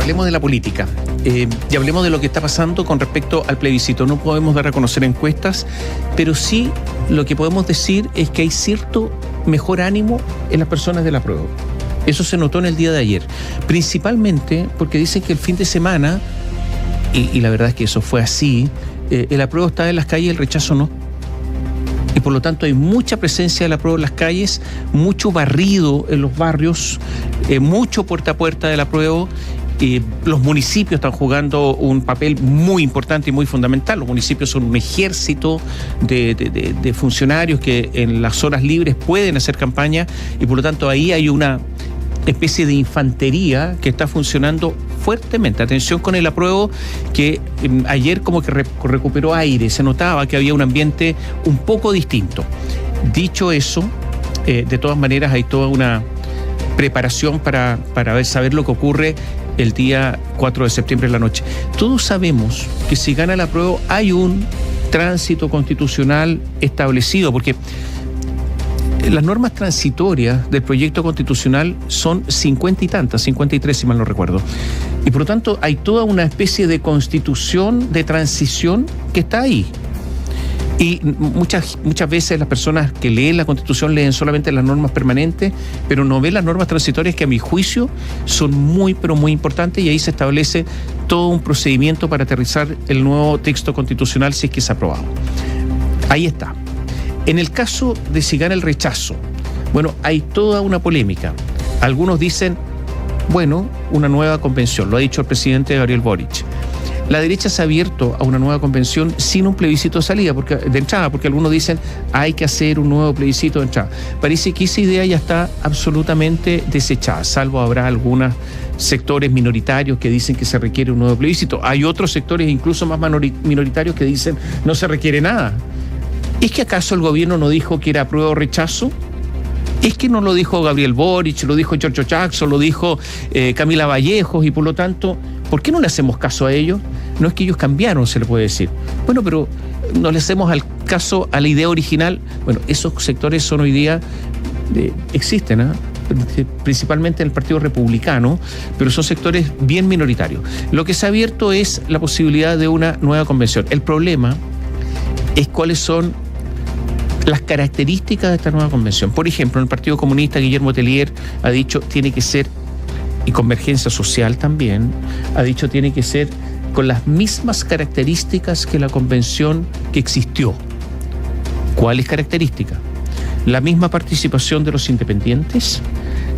hablemos de la política y hablemos de lo que está pasando con respecto al plebiscito. No podemos dar a conocer encuestas, pero sí lo que podemos decir es que hay cierto mejor ánimo en las personas del apruebo. Eso se notó en el día de ayer, principalmente porque dicen que el fin de semana, y la verdad es que eso fue así, el apruebo está en las calles, el rechazo no. Y por lo tanto hay mucha presencia del apruebo en las calles, mucho barrido en los barrios, mucho puerta a puerta del apruebo. Los municipios están jugando un papel muy importante y muy fundamental. Los municipios son un ejército de funcionarios que en las horas libres pueden hacer campaña y por lo tanto ahí hay una especie de infantería que está funcionando fuertemente. Atención con el apruebo, que ayer como que recuperó aire, se notaba que había un ambiente un poco distinto. Dicho eso, de todas maneras hay toda una preparación para saber lo que ocurre el día 4 de septiembre en la noche. Todos sabemos que si gana el apruebo hay un tránsito constitucional establecido, porque las normas transitorias del proyecto constitucional son 50 y tantas, 53 si mal no recuerdo. Y por lo tanto hay toda una especie de constitución de transición que está ahí. Y muchas veces las personas que leen la Constitución leen solamente las normas permanentes, pero no ven las normas transitorias que a mi juicio son muy, pero muy importantes, y ahí se establece todo un procedimiento para aterrizar el nuevo texto constitucional si es que es aprobado. Ahí está. En el caso de si gana el rechazo, bueno, hay toda una polémica. Algunos dicen, bueno, una nueva convención, lo ha dicho el presidente Gabriel Boric. La derecha se ha abierto a una nueva convención sin un plebiscito de entrada, porque algunos dicen hay que hacer un nuevo plebiscito de entrada. Parece que esa idea ya está absolutamente desechada, salvo habrá algunos sectores minoritarios que dicen que se requiere un nuevo plebiscito. Hay otros sectores incluso más minoritarios que dicen no se requiere nada. ¿Es que acaso el gobierno no dijo que era apruebo o rechazo? ¿Es que no lo dijo Gabriel Boric, lo dijo Giorgio Jackson, lo dijo Camila Vallejos, y por lo tanto, ¿por qué no le hacemos caso a ellos? No es que ellos cambiaron, se le puede decir. Bueno, pero no le hacemos caso a la idea original. Bueno, esos sectores son hoy día, existen, principalmente en el Partido Republicano, pero son sectores bien minoritarios. Lo que se ha abierto es la posibilidad de una nueva convención. El problema es cuáles son las características de esta nueva convención. Por ejemplo, en el Partido Comunista, Guillermo Tellier ha dicho tiene que ser, y Convergencia Social también, ha dicho tiene que ser con las mismas características que la convención que existió. ¿Cuáles características? La misma participación de los independientes,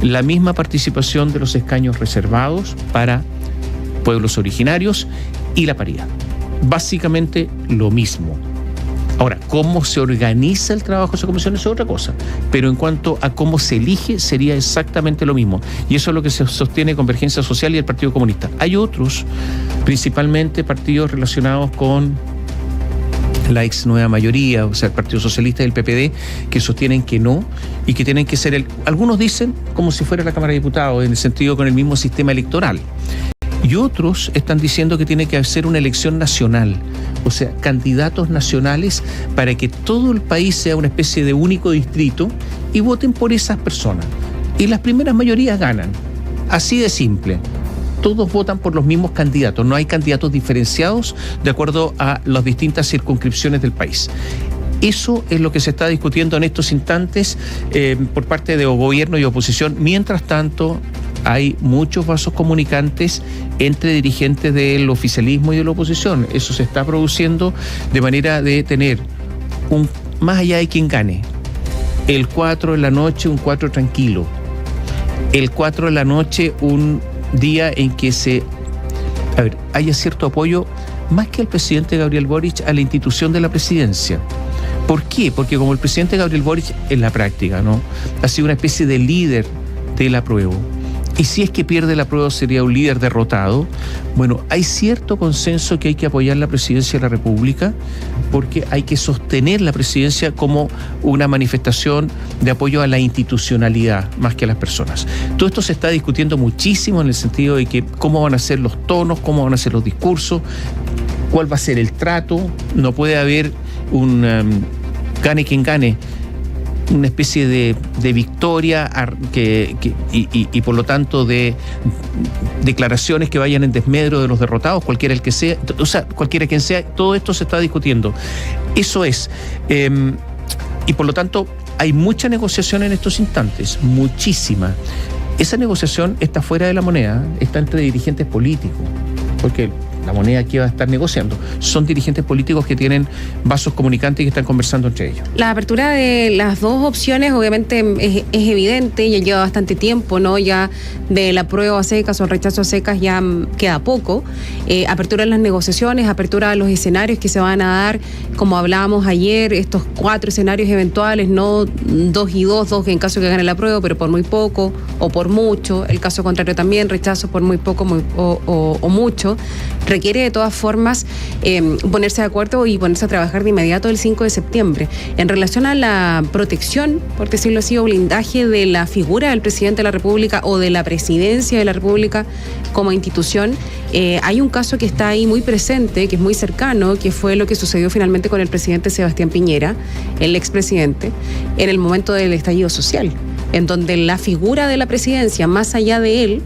la misma participación de los escaños reservados para pueblos originarios y la paridad. Básicamente lo mismo. Ahora, cómo se organiza el trabajo de esa comisión es otra cosa, pero en cuanto a cómo se elige sería exactamente lo mismo, y eso es lo que se sostiene Convergencia Social y el Partido Comunista. Hay otros, principalmente partidos relacionados con la ex nueva mayoría, o sea, el Partido Socialista y el PPD, que sostienen que no, y que tienen que ser algunos dicen como si fuera la Cámara de Diputados, en el sentido con el mismo sistema electoral. Y otros están diciendo que tiene que hacer una elección nacional, o sea, candidatos nacionales para que todo el país sea una especie de único distrito y voten por esas personas. Y las primeras mayorías ganan. Así de simple. Todos votan por los mismos candidatos, no hay candidatos diferenciados de acuerdo a las distintas circunscripciones del país. Eso es lo que se está discutiendo en estos instantes por parte de gobierno y oposición. Mientras tanto, hay muchos vasos comunicantes entre dirigentes del oficialismo y de la oposición. Eso se está produciendo de manera de tener más allá de quien gane, el 4 de la noche, un 4 tranquilo. El 4 de la noche, un día en que haya cierto apoyo, más que al presidente Gabriel Boric, a la institución de la presidencia. ¿Por qué? Porque como el presidente Gabriel Boric en la práctica, ¿no?, ha sido una especie de líder del apruebo, y si es que pierde el apruebo sería un líder derrotado. Bueno, hay cierto consenso que hay que apoyar la presidencia de la República, porque hay que sostener la presidencia como una manifestación de apoyo a la institucionalidad más que a las personas. Todo esto se está discutiendo muchísimo en el sentido de que cómo van a ser los tonos, cómo van a ser los discursos, cuál va a ser el trato. No puede haber un gane quien gane una especie de victoria y por lo tanto de declaraciones que vayan en desmedro de los derrotados, cualquiera el que sea, o sea, cualquiera quien sea, todo esto se está discutiendo. Eso es. Y por lo tanto hay mucha negociación en estos instantes, muchísima. Esa negociación está fuera de la moneda, está entre dirigentes políticos, porque la moneda que va a estar negociando son dirigentes políticos que tienen vasos comunicantes y que están conversando entre ellos. La apertura de las dos opciones obviamente es evidente, ya lleva bastante tiempo, ¿no? Ya del apruebo a secas o el rechazo a secas ya queda poco. Apertura en las negociaciones, apertura a los escenarios que se van a dar, como hablábamos ayer, estos 4 escenarios eventuales, no 2 y 2 en caso que gane el apruebo, pero por muy poco o por mucho. El caso contrario también, rechazo por muy poco o mucho. Requiere de todas formas ponerse de acuerdo y ponerse a trabajar de inmediato el 5 de septiembre. En relación a la protección, por decirlo así, o blindaje de la figura del presidente de la República o de la presidencia de la República como institución, hay un caso que está ahí muy presente, que es muy cercano, que fue lo que sucedió finalmente con el presidente Sebastián Piñera, el expresidente, en el momento del estallido social, en donde la figura de la presidencia, más allá de él,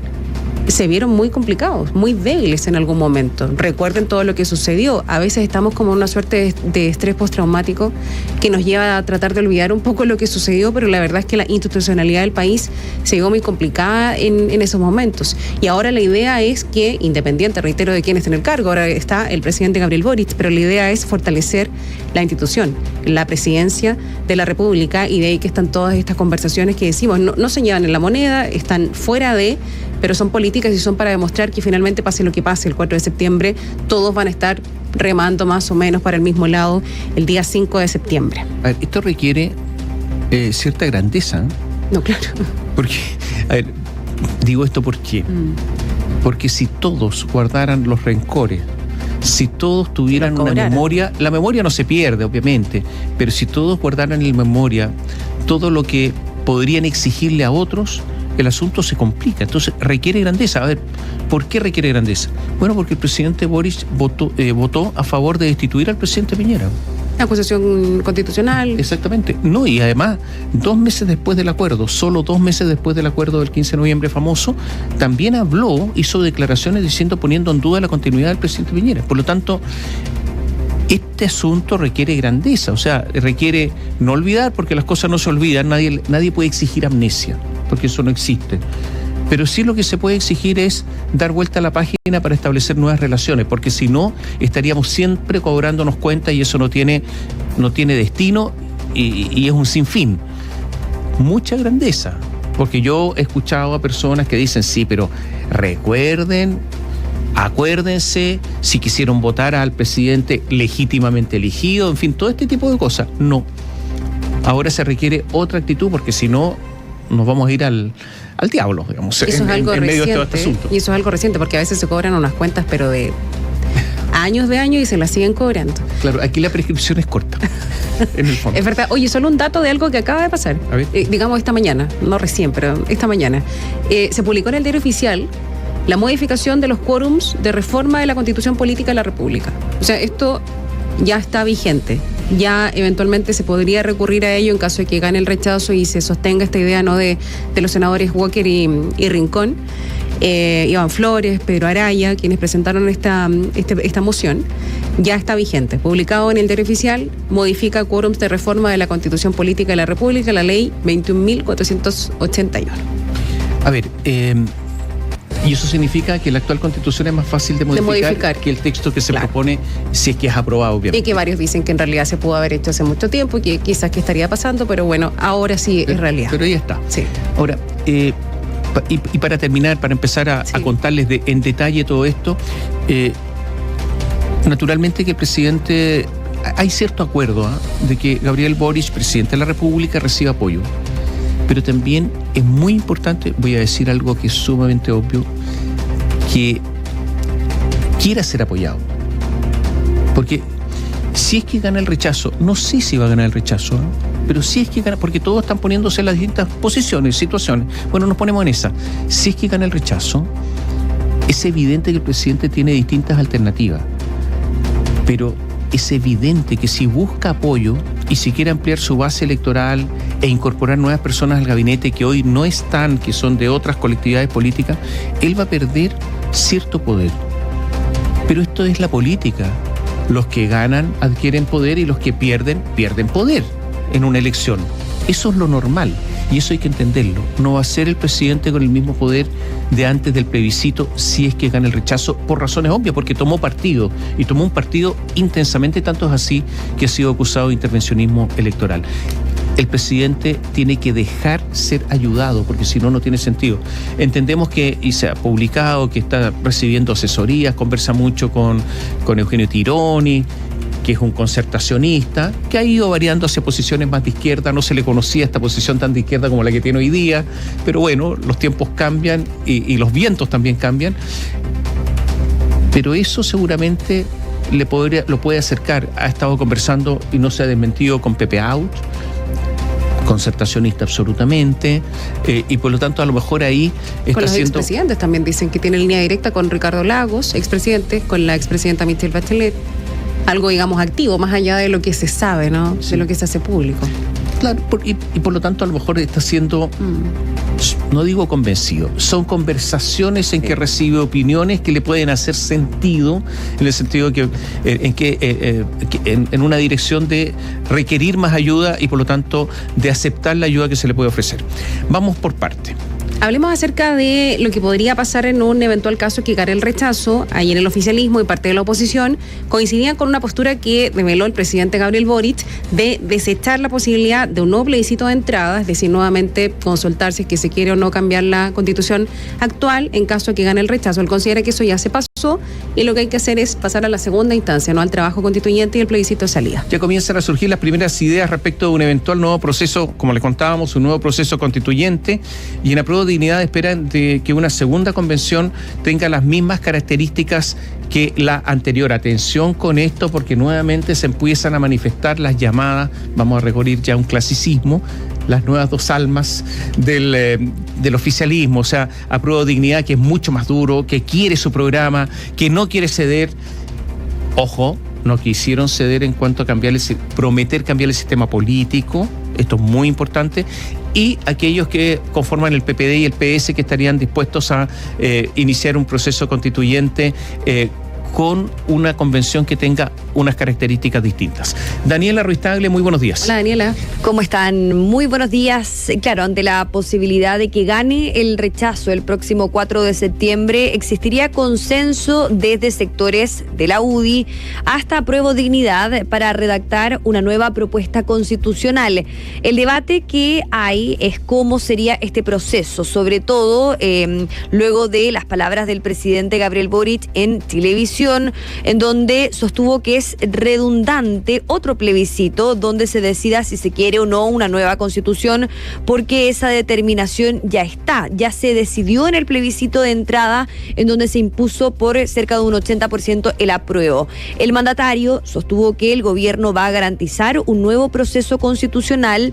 se vieron muy complicados, muy débiles en algún momento. Recuerden todo lo que sucedió. A veces estamos como en una suerte de estrés postraumático que nos lleva a tratar de olvidar un poco lo que sucedió, pero la verdad es que la institucionalidad del país se vio muy complicada en esos momentos. Y ahora la idea es que, independiente, reitero, de quién está en el cargo, ahora está el presidente Gabriel Boric, pero la idea es fortalecer la institución, la presidencia de la República, y de ahí que están todas estas conversaciones que decimos, no se llevan en la moneda, están fuera de, pero son políticas y son para demostrar que finalmente, pase lo que pase el 4 de septiembre, todos van a estar remando más o menos para el mismo lado el día 5 de septiembre. A ver, esto requiere cierta grandeza. No, claro. Porque, a ver, digo esto porque si todos guardaran los rencores, si todos tuvieran una memoria, la memoria no se pierde, obviamente, pero si todos guardaran en memoria todo lo que podrían exigirle a otros, el asunto se complica. Entonces requiere grandeza. A ver, ¿por qué requiere grandeza? Bueno, porque el presidente Boric votó a favor de destituir al presidente Piñera. La acusación constitucional. Exactamente. No, y además, 2 meses después del acuerdo, solo 2 meses después del acuerdo del 15 de noviembre famoso, también hizo declaraciones poniendo en duda la continuidad del presidente Piñera. Por lo tanto, este asunto requiere grandeza, o sea, requiere no olvidar, porque las cosas no se olvidan, nadie puede exigir amnesia, porque eso no existe. Pero sí lo que se puede exigir es dar vuelta a la página para establecer nuevas relaciones, porque si no, estaríamos siempre cobrándonos cuenta y eso no tiene destino y es un sinfín. Mucha grandeza, porque yo he escuchado a personas que dicen, sí, pero recuerden, acuérdense, si quisieron votar al presidente legítimamente elegido, en fin, todo este tipo de cosas. No. Ahora se requiere otra actitud, porque si no, nos vamos a ir al diablo, digamos, eso es algo en medio reciente, de todo este asunto. Y eso es algo reciente, porque a veces se cobran unas cuentas, pero de años y se las siguen cobrando. Claro, aquí la prescripción es corta, en el fondo. Es verdad. Oye, solo un dato de algo que acaba de pasar. A ver. Digamos esta mañana, no recién, pero esta mañana. Se publicó en el Diario Oficial la modificación de los quórums de reforma de la Constitución Política de la República. O sea, esto ya está vigente. Ya eventualmente se podría recurrir a ello en caso de que gane el rechazo y se sostenga esta idea, ¿no?, de los senadores Walker y Rincón, Iván Flores, Pedro Araya, quienes presentaron esta moción. Ya está vigente. Publicado en el Diario Oficial, modifica quórums de reforma de la Constitución Política de la República, la ley 21.481. A ver, y eso significa que la actual Constitución es más fácil de modificar que el texto que se propone, si es que es aprobado, obviamente. Y que varios dicen que en realidad se pudo haber hecho hace mucho tiempo, que quizás que estaría pasando, pero bueno, ahora sí es realidad. Pero ya está. Sí. Ahora, y para terminar, para empezar a contarles en detalle todo esto, naturalmente que el presidente, hay cierto acuerdo de que Gabriel Boric, presidente de la República, reciba apoyo. Pero también es muy importante, voy a decir algo que es sumamente obvio, que quiera ser apoyado. Porque si es que gana el rechazo, no sé si va a ganar el rechazo, pero si es que gana, porque todos están poniéndose en las distintas posiciones, situaciones. Bueno, nos ponemos en esa. Si es que gana el rechazo, es evidente que el presidente tiene distintas alternativas. Pero es evidente que si busca apoyo, y si quiere ampliar su base electoral e incorporar nuevas personas al gabinete que hoy no están, que son de otras colectividades políticas, él va a perder cierto poder. Pero esto es la política. Los que ganan adquieren poder y los que pierden poder en una elección. Eso es lo normal y eso hay que entenderlo. No va a ser el presidente con el mismo poder de antes del plebiscito si es que gana el rechazo, por razones obvias, porque tomó partido y tomó un partido intensamente, tanto es así que ha sido acusado de intervencionismo electoral. El presidente tiene que dejar ser ayudado, porque si no, no tiene sentido. Entendemos que, y se ha publicado, que está recibiendo asesorías, conversa mucho con Eugenio Tironi, que es un concertacionista, que ha ido variando hacia posiciones más de izquierda. No se le conocía esta posición tan de izquierda como la que tiene hoy día, pero bueno, los tiempos cambian y los vientos también cambian. Pero eso seguramente lo puede acercar. Ha estado conversando y no se ha desmentido con Pepe Out, concertacionista absolutamente, y por lo tanto a lo mejor ahí está con los haciendo... expresidentes también dicen que tiene línea directa con Ricardo Lagos, expresidente, con la expresidenta Michelle Bachelet, algo digamos activo, más allá de lo que se sabe, ¿no? Sí. De lo que se hace público. Claro, y por lo tanto a lo mejor está siendo, no digo convencido, son conversaciones en que recibe opiniones que le pueden hacer sentido, en el sentido que en una dirección de requerir más ayuda y por lo tanto de aceptar la ayuda que se le puede ofrecer. Vamos por parte. Hablemos acerca de lo que podría pasar en un eventual caso que gane el rechazo. Ayer el oficialismo y parte de la oposición coincidían con una postura que reveló el presidente Gabriel Boric de desechar la posibilidad de un nuevo plebiscito de entrada, es decir, nuevamente consultar si es que se quiere o no cambiar la constitución actual en caso de que gane el rechazo. Él considera que eso ya se pasó y lo que hay que hacer es pasar a la segunda instancia, no al trabajo constituyente y el plebiscito de salida. Ya comienzan a surgir las primeras ideas respecto de un eventual nuevo proceso, como les contábamos, un nuevo proceso constituyente, y en Apruebo Dignidad esperan de que una segunda convención tenga las mismas características que la anterior. Atención con esto, porque nuevamente se empiezan a manifestar las llamadas, vamos a recurrir ya a un clasicismo, las nuevas dos almas del oficialismo. O sea, Apruebo Dignidad, que es mucho más duro, que quiere su programa, que no quiere ceder. Ojo, no quisieron ceder en cuanto a prometer cambiar el sistema político. Esto es muy importante. Y aquellos que conforman el PPD y el PS, que estarían dispuestos a iniciar un proceso constituyente con una convención que tenga unas características distintas. Daniela Ruiz Tagle, muy buenos días. Hola, Daniela. ¿Cómo están? Muy buenos días. Claro, ante la posibilidad de que gane el rechazo el próximo 4 de septiembre, existiría consenso desde sectores de la UDI hasta Apruebo Dignidad para redactar una nueva propuesta constitucional. El debate que hay es cómo sería este proceso, sobre todo luego de las palabras del presidente Gabriel Boric en televisión, en donde sostuvo que es redundante otro plebiscito donde se decida si se quiere o no una nueva constitución, porque esa determinación ya se decidió en el plebiscito de entrada, en donde se impuso por cerca de un 80% el apruebo. El mandatario sostuvo que el gobierno va a garantizar un nuevo proceso constitucional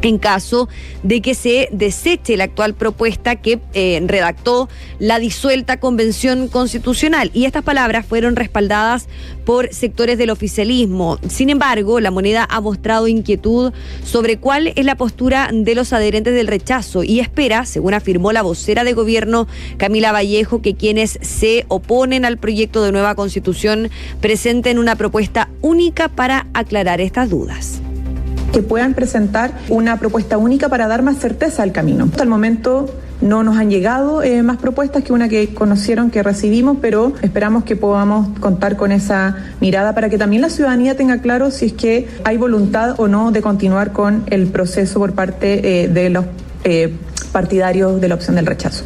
en caso de que se deseche la actual propuesta que redactó la disuelta Convención Constitucional. Y estas palabras fueron respaldadas por sectores del oficialismo. Sin embargo, La Moneda ha mostrado inquietud sobre cuál es la postura de los adherentes del rechazo y espera, según afirmó la vocera de gobierno Camila Vallejo, que quienes se oponen al proyecto de nueva Constitución presenten una propuesta única para aclarar estas dudas. Que puedan presentar una propuesta única para dar más certeza al camino. Hasta el momento no nos han llegado más propuestas que una que conocieron, que recibimos, pero esperamos que podamos contar con esa mirada para que también la ciudadanía tenga claro si es que hay voluntad o no de continuar con el proceso por parte de los partidarios de la opción del rechazo.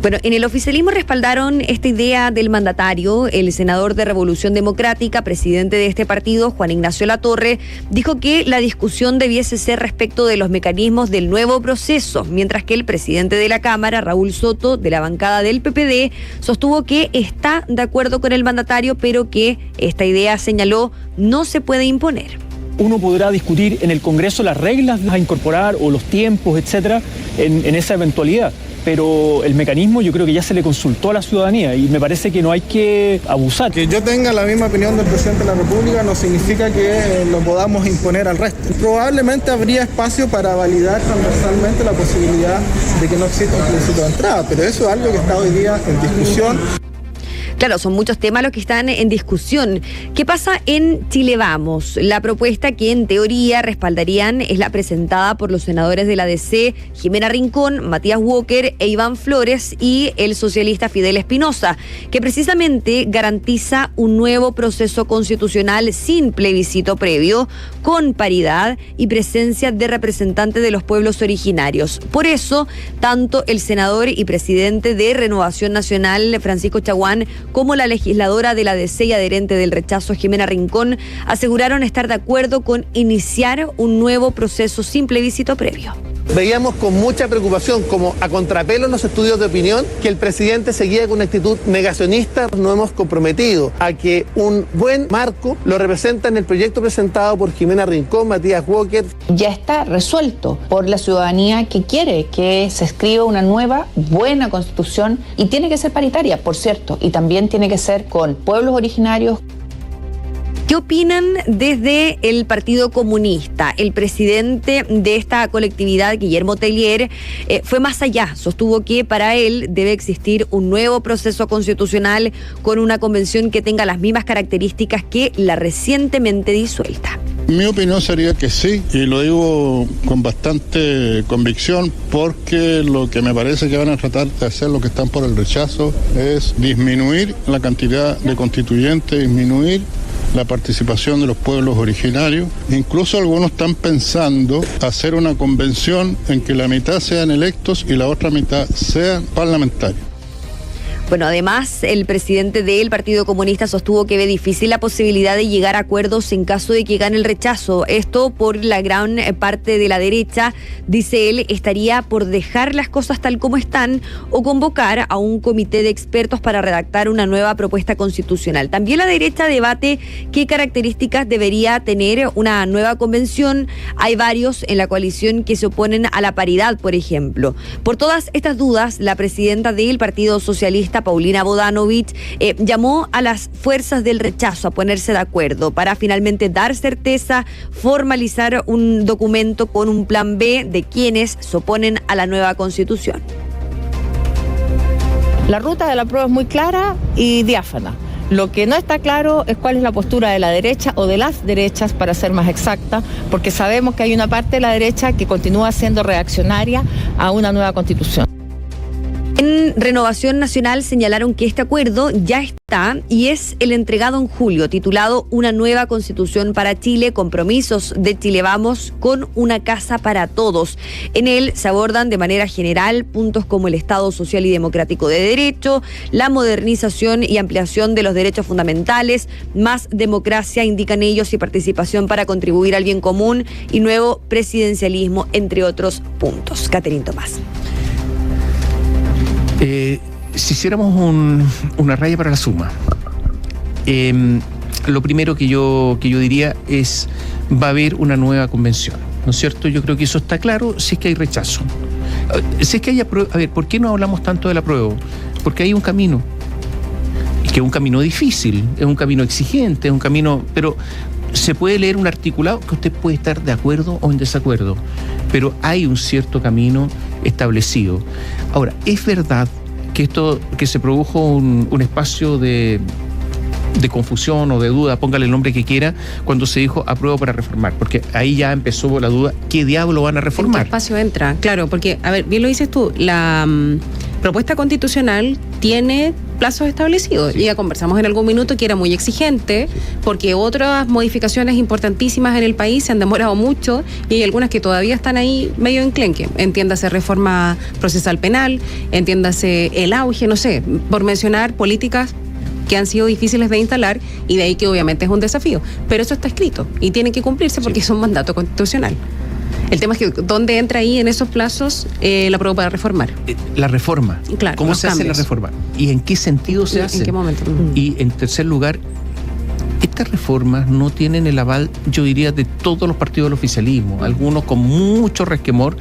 Bueno, en el oficialismo respaldaron esta idea del mandatario. El senador de Revolución Democrática, presidente de este partido, Juan Ignacio Latorre, dijo que la discusión debiese ser respecto de los mecanismos del nuevo proceso, mientras que el presidente de la Cámara, Raúl Soto, de la bancada del PPD, sostuvo que está de acuerdo con el mandatario, pero que esta idea, señaló, no se puede imponer. Uno podrá discutir en el Congreso las reglas a incorporar o los tiempos, etcétera, en esa eventualidad. Pero el mecanismo yo creo que ya se le consultó a la ciudadanía y me parece que no hay que abusar. Que yo tenga la misma opinión del presidente de la República no significa que lo podamos imponer al resto. Probablemente habría espacio para validar transversalmente la posibilidad de que no exista un plebiscito de entrada, pero eso es algo que está hoy día en discusión. Claro, son muchos temas los que están en discusión. ¿Qué pasa en Chile Vamos? La propuesta que en teoría respaldarían es la presentada por los senadores de la DC, Jimena Rincón, Matías Walker e Iván Flores y el socialista Fidel Espinosa, que precisamente garantiza un nuevo proceso constitucional sin plebiscito previo, con paridad y presencia de representantes de los pueblos originarios. Por eso, tanto el senador y presidente de Renovación Nacional, Francisco Chaguán, como la legisladora de la DC y adherente del rechazo, Jimena Rincón, aseguraron estar de acuerdo con iniciar un nuevo proceso sin plebiscito previo. Veíamos con mucha preocupación, como a contrapelo en los estudios de opinión, que el presidente seguía con una actitud negacionista. Nos hemos comprometido a que un buen marco lo representa en el proyecto presentado por Jimena Rincón, Matías Walker. Ya está resuelto por la ciudadanía que quiere que se escriba una nueva, buena constitución y tiene que ser paritaria, por cierto, y también tiene que ser con pueblos originarios. ¿Qué opinan desde el Partido Comunista? El presidente de esta colectividad, Guillermo Tellier, fue más allá. Sostuvo que para él debe existir un nuevo proceso constitucional con una convención que tenga las mismas características que la recientemente disuelta. Mi opinión sería que sí, y lo digo con bastante convicción, porque lo que me parece que van a tratar de hacer los que están por el rechazo es disminuir la cantidad de constituyentes, disminuir la participación de los pueblos originarios. Incluso algunos están pensando hacer una convención en que la mitad sean electos y la otra mitad sean parlamentarios. Bueno, además, el presidente del Partido Comunista sostuvo que ve difícil la posibilidad de llegar a acuerdos en caso de que gane el rechazo. Esto por la gran parte de la derecha, dice él, estaría por dejar las cosas tal como están o convocar a un comité de expertos para redactar una nueva propuesta constitucional. También la derecha debate qué características debería tener una nueva convención. Hay varios en la coalición que se oponen a la paridad, por ejemplo. Por todas estas dudas, la presidenta del Partido Socialista, Paulina Bodanovich, llamó a las fuerzas del rechazo a ponerse de acuerdo para finalmente dar certeza, formalizar un documento con un plan B de quienes se oponen a la nueva constitución. La ruta de la prueba es muy clara y diáfana. Lo que no está claro es cuál es la postura de la derecha o de las derechas, para ser más exacta, porque sabemos que hay una parte de la derecha que continúa siendo reaccionaria a una nueva constitución. En Renovación Nacional señalaron que este acuerdo ya está y es el entregado en julio, titulado Una nueva constitución para Chile, compromisos de Chile Vamos con una casa para todos. En él se abordan de manera general puntos como el Estado social y democrático de derecho, la modernización y ampliación de los derechos fundamentales, más democracia, indican ellos, y participación para contribuir al bien común y nuevo presidencialismo, entre otros puntos. Catherine Tomás. Si hiciéramos una raya para la suma, lo primero que yo diría es: va a haber una nueva convención, ¿no es cierto? Yo creo que eso está claro si es que hay rechazo. Si es que hay apruebo, a ver, ¿por qué no hablamos tanto del apruebo? Porque hay un camino, que es un camino difícil, es un camino exigente, es un camino, pero se puede leer un articulado que usted puede estar de acuerdo o en desacuerdo, pero hay un cierto camino establecido. Ahora, es verdad que esto, que se produjo un espacio de confusión o de duda, póngale el nombre que quiera, cuando se dijo apruebo para reformar, porque ahí ya empezó la duda, ¿qué diablo van a reformar? ¿En qué espacio entra? Claro, porque, a ver, bien lo dices tú, la propuesta constitucional tiene plazos establecidos, sí. Y ya conversamos en algún minuto que era muy exigente, sí, porque otras modificaciones importantísimas en el país se han demorado mucho y hay algunas que todavía están ahí medio enclenque. Entiéndase reforma procesal penal, entiéndase el auge, no sé, por mencionar políticas que han sido difíciles de instalar, y de ahí que obviamente es un desafío. Pero eso está escrito y tiene que cumplirse porque es un mandato constitucional. El tema es que ¿dónde entra ahí en esos plazos la prueba para reformar? La reforma. Claro, ¿cómo se hace la reforma? ¿Y en qué sentido se hace? ¿En qué momento? Y en tercer lugar, estas reformas no tienen el aval, yo diría, de todos los partidos del oficialismo, algunos con mucho resquemor.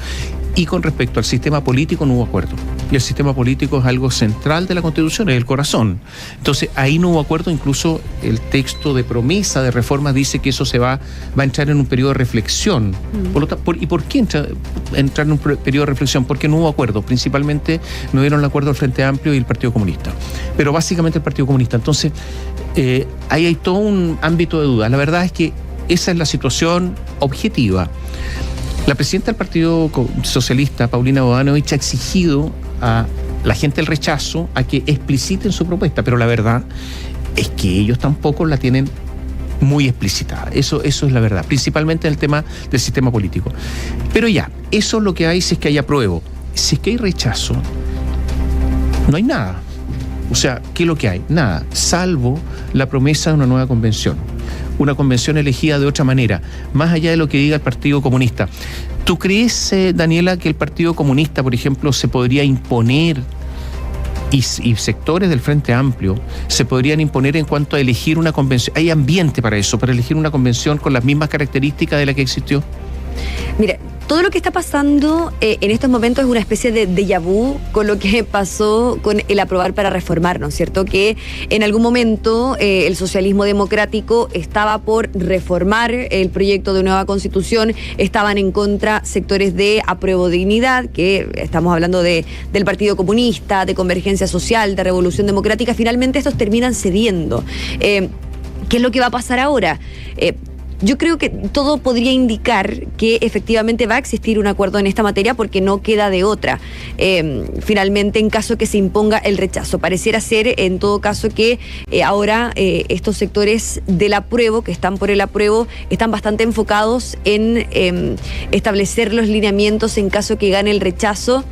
Y con respecto al sistema político no hubo acuerdo. Y el sistema político es algo central de la Constitución, es el corazón. Entonces ahí no hubo acuerdo, incluso el texto de promesa de reforma dice que eso va a entrar en un periodo de reflexión. ¿Y por qué entrar en un periodo de reflexión? Porque no hubo acuerdo. Principalmente no dieron el acuerdo al Frente Amplio y el Partido Comunista. Pero básicamente el Partido Comunista. Entonces ahí hay todo un ámbito de duda. La verdad es que esa es la situación objetiva. La presidenta del Partido Socialista, Paulina Bodanovich, ha exigido a la gente del rechazo a que expliciten su propuesta, pero la verdad es que ellos tampoco la tienen muy explicitada. Eso es la verdad, principalmente en el tema del sistema político. Pero ya, eso es lo que hay si es que hay apruebo. Si es que hay rechazo, no hay nada. O sea, ¿qué es lo que hay? Nada, salvo la promesa de una nueva convención. Una convención elegida de otra manera, más allá de lo que diga el Partido Comunista. ¿Tú crees, Daniela, que el Partido Comunista, por ejemplo, se podría imponer y sectores del Frente Amplio se podrían imponer en cuanto a elegir una convención? ¿Hay ambiente para eso, para elegir una convención con las mismas características de la que existió? Mira, todo lo que está pasando en estos momentos es una especie de déjà vu con lo que pasó con el aprobar para reformar, ¿no es cierto? Que en algún momento el socialismo democrático estaba por reformar el proyecto de nueva constitución, estaban en contra sectores de Apruebo Dignidad, que estamos hablando del Partido Comunista, de Convergencia Social, de Revolución Democrática. Finalmente estos terminan cediendo. ¿Qué es lo que va a pasar ahora? Yo creo que todo podría indicar que efectivamente va a existir un acuerdo en esta materia porque no queda de otra. Finalmente, en caso que se imponga el rechazo. Pareciera ser, en todo caso, que ahora estos sectores del apruebo, que están por el apruebo, están bastante enfocados en establecer los lineamientos en caso que gane el rechazo,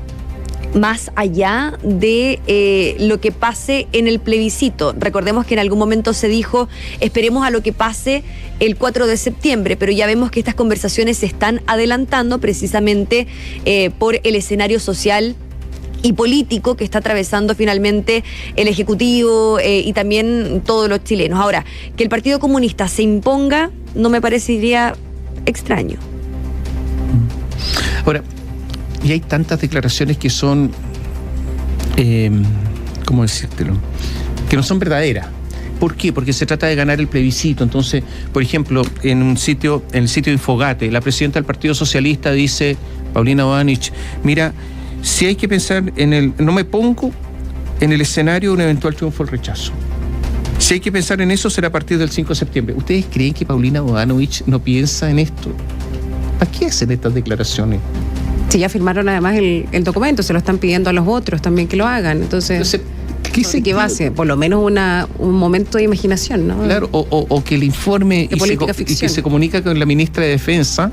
más allá de lo que pase en el plebiscito. Recordemos que en algún momento se dijo, esperemos a lo que pase el 4 de septiembre, pero ya vemos que estas conversaciones se están adelantando precisamente por el escenario social y político que está atravesando finalmente el Ejecutivo y también todos los chilenos. Ahora, que el Partido Comunista se imponga no me parecería extraño. Ahora, y hay tantas declaraciones que son, ¿cómo decírtelo?, que no son verdaderas. ¿Por qué? Porque se trata de ganar el plebiscito. Entonces, por ejemplo, en el sitio Infogate, la presidenta del Partido Socialista dice, Paulina Bodanovich, mira, si hay que pensar no me pongo en el escenario de un eventual triunfo del rechazo. Si hay que pensar en eso, será a partir del 5 de septiembre. ¿Ustedes creen que Paulina Bodanovich no piensa en esto? ¿Para qué hacen estas declaraciones? Sí, ya firmaron además el documento, se lo están pidiendo a los otros también que lo hagan. Entonces ¿qué base? Por lo menos un momento de imaginación, ¿no? Claro, o que el informe y que se comunica con la ministra de Defensa,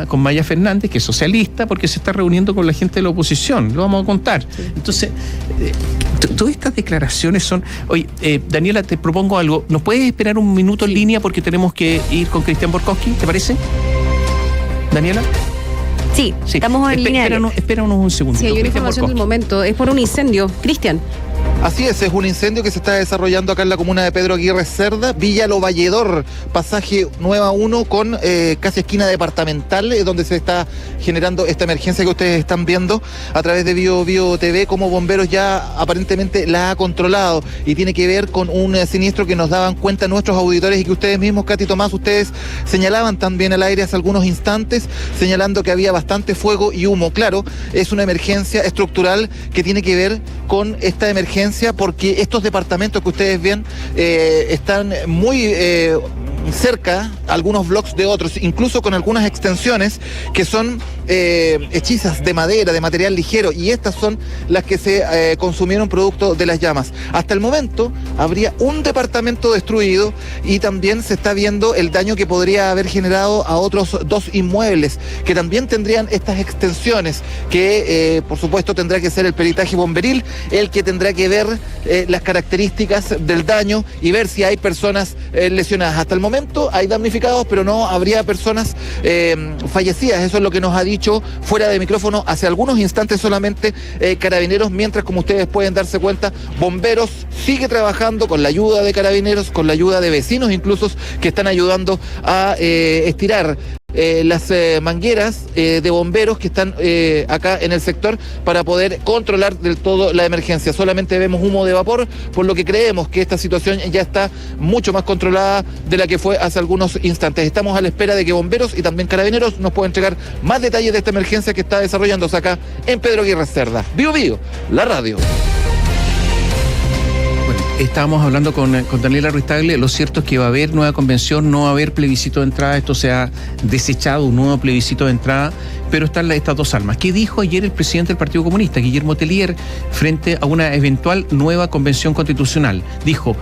con Maya Fernández, que es socialista, porque se está reuniendo con la gente de la oposición. Lo vamos a contar. Sí. Entonces, todas estas declaraciones son... Oye, Daniela, te propongo algo. ¿Nos puedes esperar un minuto en línea porque tenemos que ir con Cristian Borkowski? ¿Te parece? ¿Daniela? Sí, estamos en línea. Espéranos un segundo. Sí, hay una información del momento. Es por un incendio. Cristian. Así es un incendio que se está desarrollando acá en la comuna de Pedro Aguirre Cerda, Villa Lo Valledor, pasaje Nueva 1 con casi esquina departamental, donde se está generando esta emergencia que ustedes están viendo a través de Bio TV, como bomberos ya aparentemente la ha controlado, y tiene que ver con un siniestro que nos daban cuenta nuestros auditores y que ustedes mismos, Katy, Tomás, ustedes señalaban también al aire hace algunos instantes, señalando que había bastante fuego y humo. Claro, es una emergencia estructural que tiene que ver con esta emergencia porque estos departamentos que ustedes ven están muy cerca, algunos bloques de otros, incluso con algunas extensiones que son hechizas de madera, de material ligero, y estas son las que se consumieron producto de las llamas. Hasta el momento habría un departamento destruido y también se está viendo el daño que podría haber generado a otros 2 inmuebles que también tendrían estas extensiones, que por supuesto tendrá que ser el peritaje bomberil el que tendrá que ver las características del daño y ver si hay personas lesionadas. Hasta el momento momento hay damnificados, pero no habría personas fallecidas. Eso es lo que nos ha dicho fuera de micrófono hace algunos instantes solamente Carabineros, mientras, como ustedes pueden darse cuenta, Bomberos sigue trabajando con la ayuda de Carabineros, con la ayuda de vecinos incluso, que están ayudando a estirar las mangueras de bomberos que están acá en el sector para poder controlar del todo la emergencia. Solamente vemos humo de vapor, por lo que creemos que esta situación ya está mucho más controlada de la que fue hace algunos instantes. Estamos a la espera de que Bomberos y también Carabineros nos puedan entregar más detalles de esta emergencia que está desarrollándose acá en Pedro Aguirre Cerda. Vivo Vivo, la radio. Estábamos hablando con Daniela Ruiz Tagle. Lo cierto es que va a haber nueva convención, no va a haber plebiscito de entrada. Esto se ha desechado, un nuevo plebiscito de entrada, pero están estas dos almas. ¿Qué dijo ayer el presidente del Partido Comunista, Guillermo Tellier, frente a una eventual nueva convención constitucional? Dijo: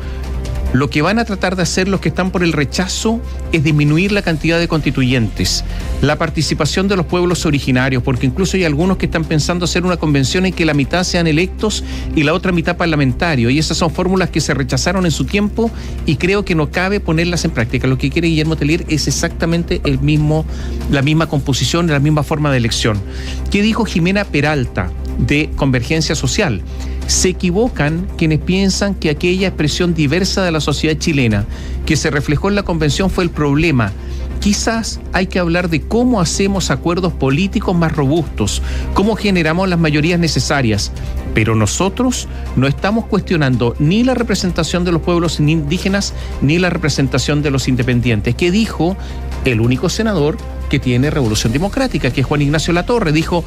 lo que van a tratar de hacer los que están por el rechazo es disminuir la cantidad de constituyentes, la participación de los pueblos originarios, porque incluso hay algunos que están pensando hacer una convención en que la mitad sean electos y la otra mitad parlamentarios, y esas son fórmulas que se rechazaron en su tiempo y creo que no cabe ponerlas en práctica. Lo que quiere Guillermo Tellier es exactamente la misma composición, la misma forma de elección. ¿Qué dijo Jimena Peralta de Convergencia Social? Se equivocan quienes piensan que aquella expresión diversa de la sociedad chilena que se reflejó en la convención fue el problema. Quizás hay que hablar de cómo hacemos acuerdos políticos más robustos, cómo generamos las mayorías necesarias. Pero nosotros no estamos cuestionando ni la representación de los pueblos indígenas ni la representación de los independientes. ¿Qué dijo el único senador que tiene Revolución Democrática, que es Juan Ignacio Latorre? Dijo: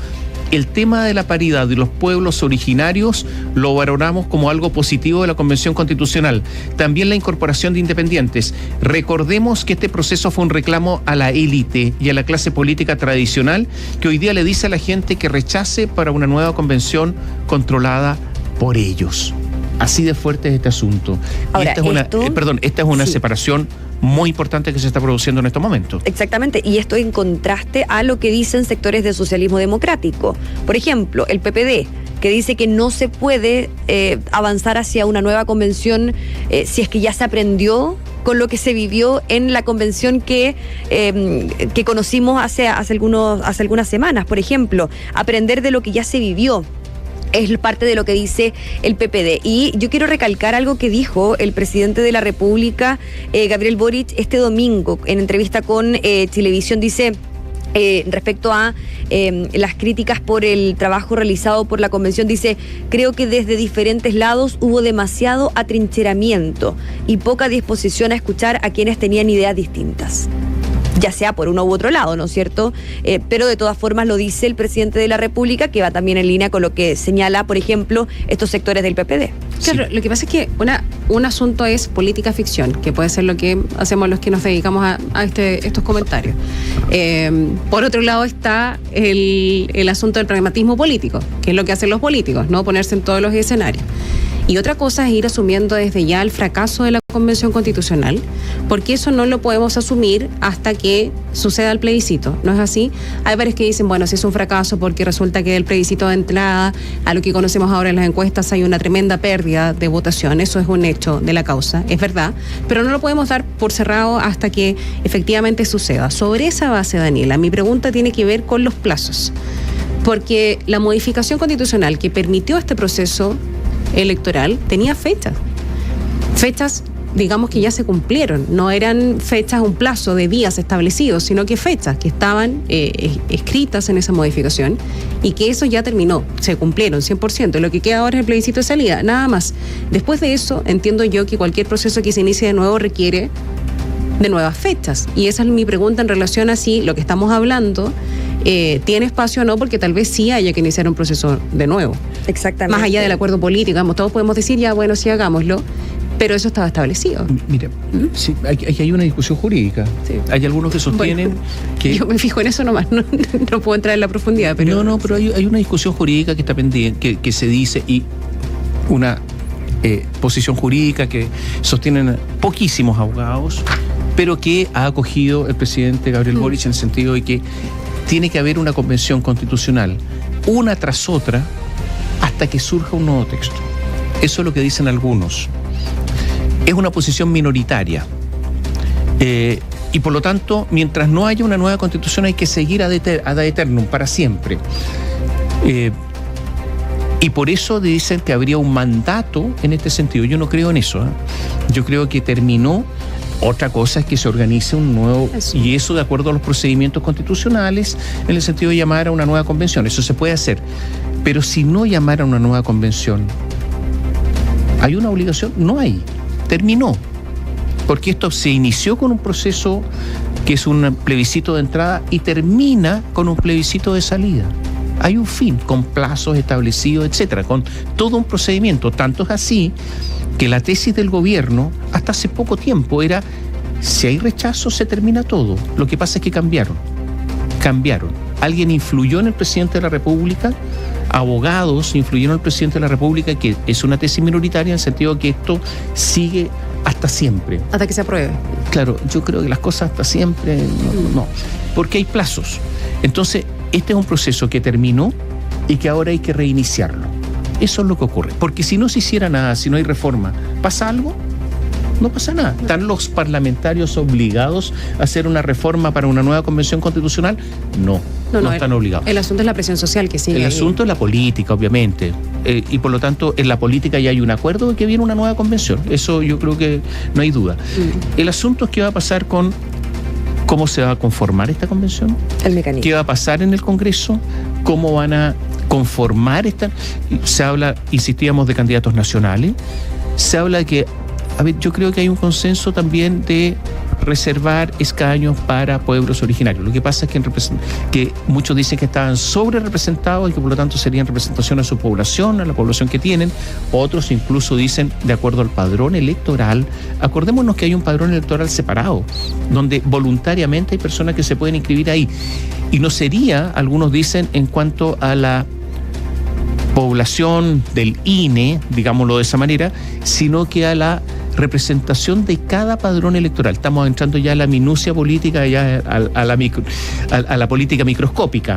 el tema de la paridad de los pueblos originarios lo valoramos como algo positivo de la Convención Constitucional. También la incorporación de independientes. Recordemos que este proceso fue un reclamo a la élite y a la clase política tradicional que hoy día le dice a la gente que rechace para una nueva convención controlada por ellos. Así de fuerte es este asunto. Ahora, y esta es una separación muy importante que se está produciendo en estos momentos. Exactamente, y esto en contraste a lo que dicen sectores del socialismo democrático. Por ejemplo, el PPD, que dice que no se puede avanzar hacia una nueva convención si es que ya se aprendió con lo que se vivió en la convención que conocimos hace algunas semanas. Por ejemplo, aprender de lo que ya se vivió. Es parte de lo que dice el PPD. Y yo quiero recalcar algo que dijo el presidente de la República, Gabriel Boric, este domingo, en entrevista con Chilevisión. Dice, respecto a las críticas por el trabajo realizado por la convención, dice: creo que desde diferentes lados hubo demasiado atrincheramiento y poca disposición a escuchar a quienes tenían ideas distintas, ya sea por uno u otro lado, ¿no es cierto? Pero de todas formas lo dice el presidente de la República, que va también en línea con lo que señala, por ejemplo, estos sectores del PPD. Claro, sí. Lo que pasa es que un asunto es política ficción, que puede ser lo que hacemos los que nos dedicamos a estos comentarios. Por otro lado está el asunto del pragmatismo político, que es lo que hacen los políticos, no ponerse en todos los escenarios. Y otra cosa es ir asumiendo desde ya el fracaso de la Convención Constitucional, porque eso no lo podemos asumir hasta que suceda el plebiscito, ¿no es así? Hay varios que dicen, bueno, si es un fracaso porque resulta que el plebiscito de entrada, a lo que conocemos ahora en las encuestas, hay una tremenda pérdida de votación. Eso es un hecho de la causa, es verdad, pero no lo podemos dar por cerrado hasta que efectivamente suceda. Sobre esa base, Daniela, mi pregunta tiene que ver con los plazos, porque la modificación constitucional que permitió este proceso electoral tenía fechas digamos que ya se cumplieron, no eran fechas, un plazo de días establecidos, sino que fechas que estaban escritas en esa modificación y que eso ya terminó, se cumplieron 100%, lo que queda ahora es el plebiscito de salida, nada más. Después de eso, entiendo yo que cualquier proceso que se inicie de nuevo requiere de nuevas fechas, y esa es mi pregunta en relación a si lo que estamos hablando tiene espacio o no, porque tal vez sí haya que iniciar un proceso de nuevo. Exactamente. Más allá del acuerdo político, digamos, todos podemos decir, ya bueno, sí, hagámoslo, pero eso estaba establecido. Mira, sí, hay una discusión jurídica. Sí. Hay algunos que sostienen que... Yo me fijo en eso nomás, no puedo entrar en la profundidad. Pero pero hay una discusión jurídica que está pendiente, que se dice, y una posición jurídica que sostienen poquísimos abogados, pero que ha acogido el presidente Gabriel Boric en el sentido de que tiene que haber una convención constitucional, una tras otra, hasta que surja un nuevo texto. Eso es lo que dicen algunos. Es una posición minoritaria. Y por lo tanto, mientras no haya una nueva constitución, hay que seguir ad eternum, para siempre. Y por eso dicen que habría un mandato en este sentido. Yo no creo en eso. Yo creo que terminó. Otra cosa es que se organice un nuevo, y eso de acuerdo a los procedimientos constitucionales, en el sentido de llamar a una nueva convención. Eso se puede hacer. Pero si no llamar a una nueva convención, ¿hay una obligación? No hay. Terminó. Porque esto se inició con un proceso que es un plebiscito de entrada y termina con un plebiscito de salida. Hay un fin, con plazos establecidos, etcétera, con todo un procedimiento. Tanto es así que la tesis del gobierno, hasta hace poco tiempo, era: si hay rechazo, se termina todo. Lo que pasa es que cambiaron. Alguien influyó en el presidente de la República, abogados influyeron en el presidente de la República, que es una tesis minoritaria en el sentido de que esto sigue hasta siempre. Hasta que se apruebe. Claro, yo creo que las cosas hasta siempre no, porque hay plazos. Entonces, este es un proceso que terminó y que ahora hay que reiniciarlo. Eso es lo que ocurre. Porque si no se hiciera nada, si no hay reforma, ¿pasa algo? No pasa nada. ¿Están los parlamentarios obligados a hacer una reforma para una nueva convención constitucional? No están obligados. El asunto es la presión social que sigue. El asunto es la política, obviamente. Y por lo tanto, en la política ya hay un acuerdo de que viene una nueva convención. Eso yo creo que no hay duda. El asunto es qué va a pasar con cómo se va a conformar esta convención. El mecanismo. ¿Qué va a pasar en el Congreso? ¿Cómo van a conformar esta? Se habla, insistíamos, de candidatos nacionales. Se habla de que, yo creo que hay un consenso también de reservar escaños para pueblos originarios. Lo que pasa es que muchos dicen que estaban sobre representados y que por lo tanto serían representación a su población, a la población que tienen. Otros incluso dicen, de acuerdo al padrón electoral, acordémonos que hay un padrón electoral separado, donde voluntariamente hay personas que se pueden inscribir ahí. Y no sería, algunos dicen, en cuanto a la población del INE, digámoslo de esa manera, sino que a la representación de cada padrón electoral. Estamos entrando ya a la minucia política, ya a la política microscópica.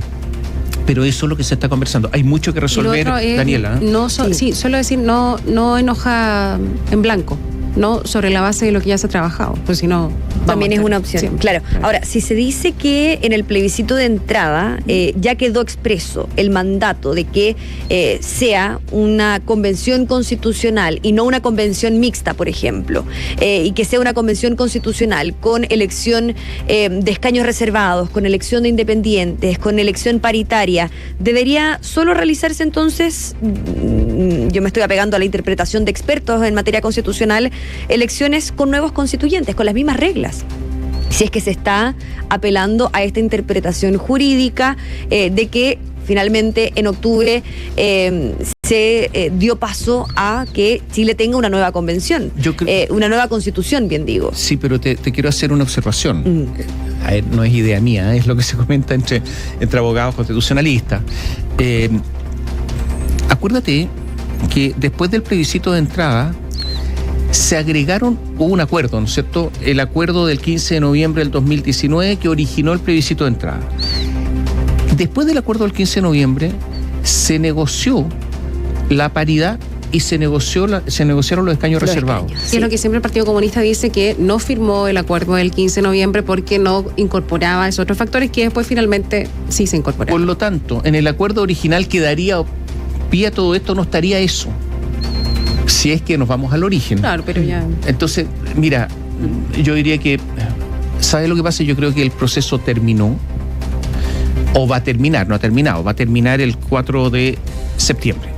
Pero eso es lo que se está conversando. Hay mucho que resolver, Daniela. Solo decir, no enoja en blanco, no sobre la base de lo que ya se ha trabajado, pues si no... También es una opción, siempre. Claro. Ahora, si se dice que en el plebiscito de entrada ya quedó expreso el mandato de que sea una convención constitucional y no una convención mixta, por ejemplo, y que sea una convención constitucional con elección de escaños reservados, con elección de independientes, con elección paritaria, ¿debería solo realizarse entonces, yo me estoy apegando a la interpretación de expertos en materia constitucional, elecciones con nuevos constituyentes, con las mismas reglas? Si es que se está apelando a esta interpretación jurídica de que finalmente en octubre se dio paso a que Chile tenga una nueva convención, una nueva constitución, bien digo. Sí, pero te quiero hacer una observación. No es idea mía, es lo que se comenta entre abogados constitucionalistas. Acuérdate que después del plebiscito de entrada hubo un acuerdo, ¿no es cierto? El acuerdo del 15 de noviembre del 2019 que originó el plebiscito de entrada. Después del acuerdo del 15 de noviembre se negoció la paridad y se negociaron los escaños reservados. Sí. Es lo que siempre el Partido Comunista dice, que no firmó el acuerdo del 15 de noviembre porque no incorporaba esos otros factores que después finalmente sí se incorporaron. Por lo tanto, en el acuerdo original que daría pie a todo esto no estaría eso. Si es que nos vamos al origen. Claro, pero ya... Entonces, mira, yo diría que, ¿sabes lo que pasa? Yo creo que el proceso terminó, o va a terminar, no ha terminado, va a terminar el 4 de septiembre.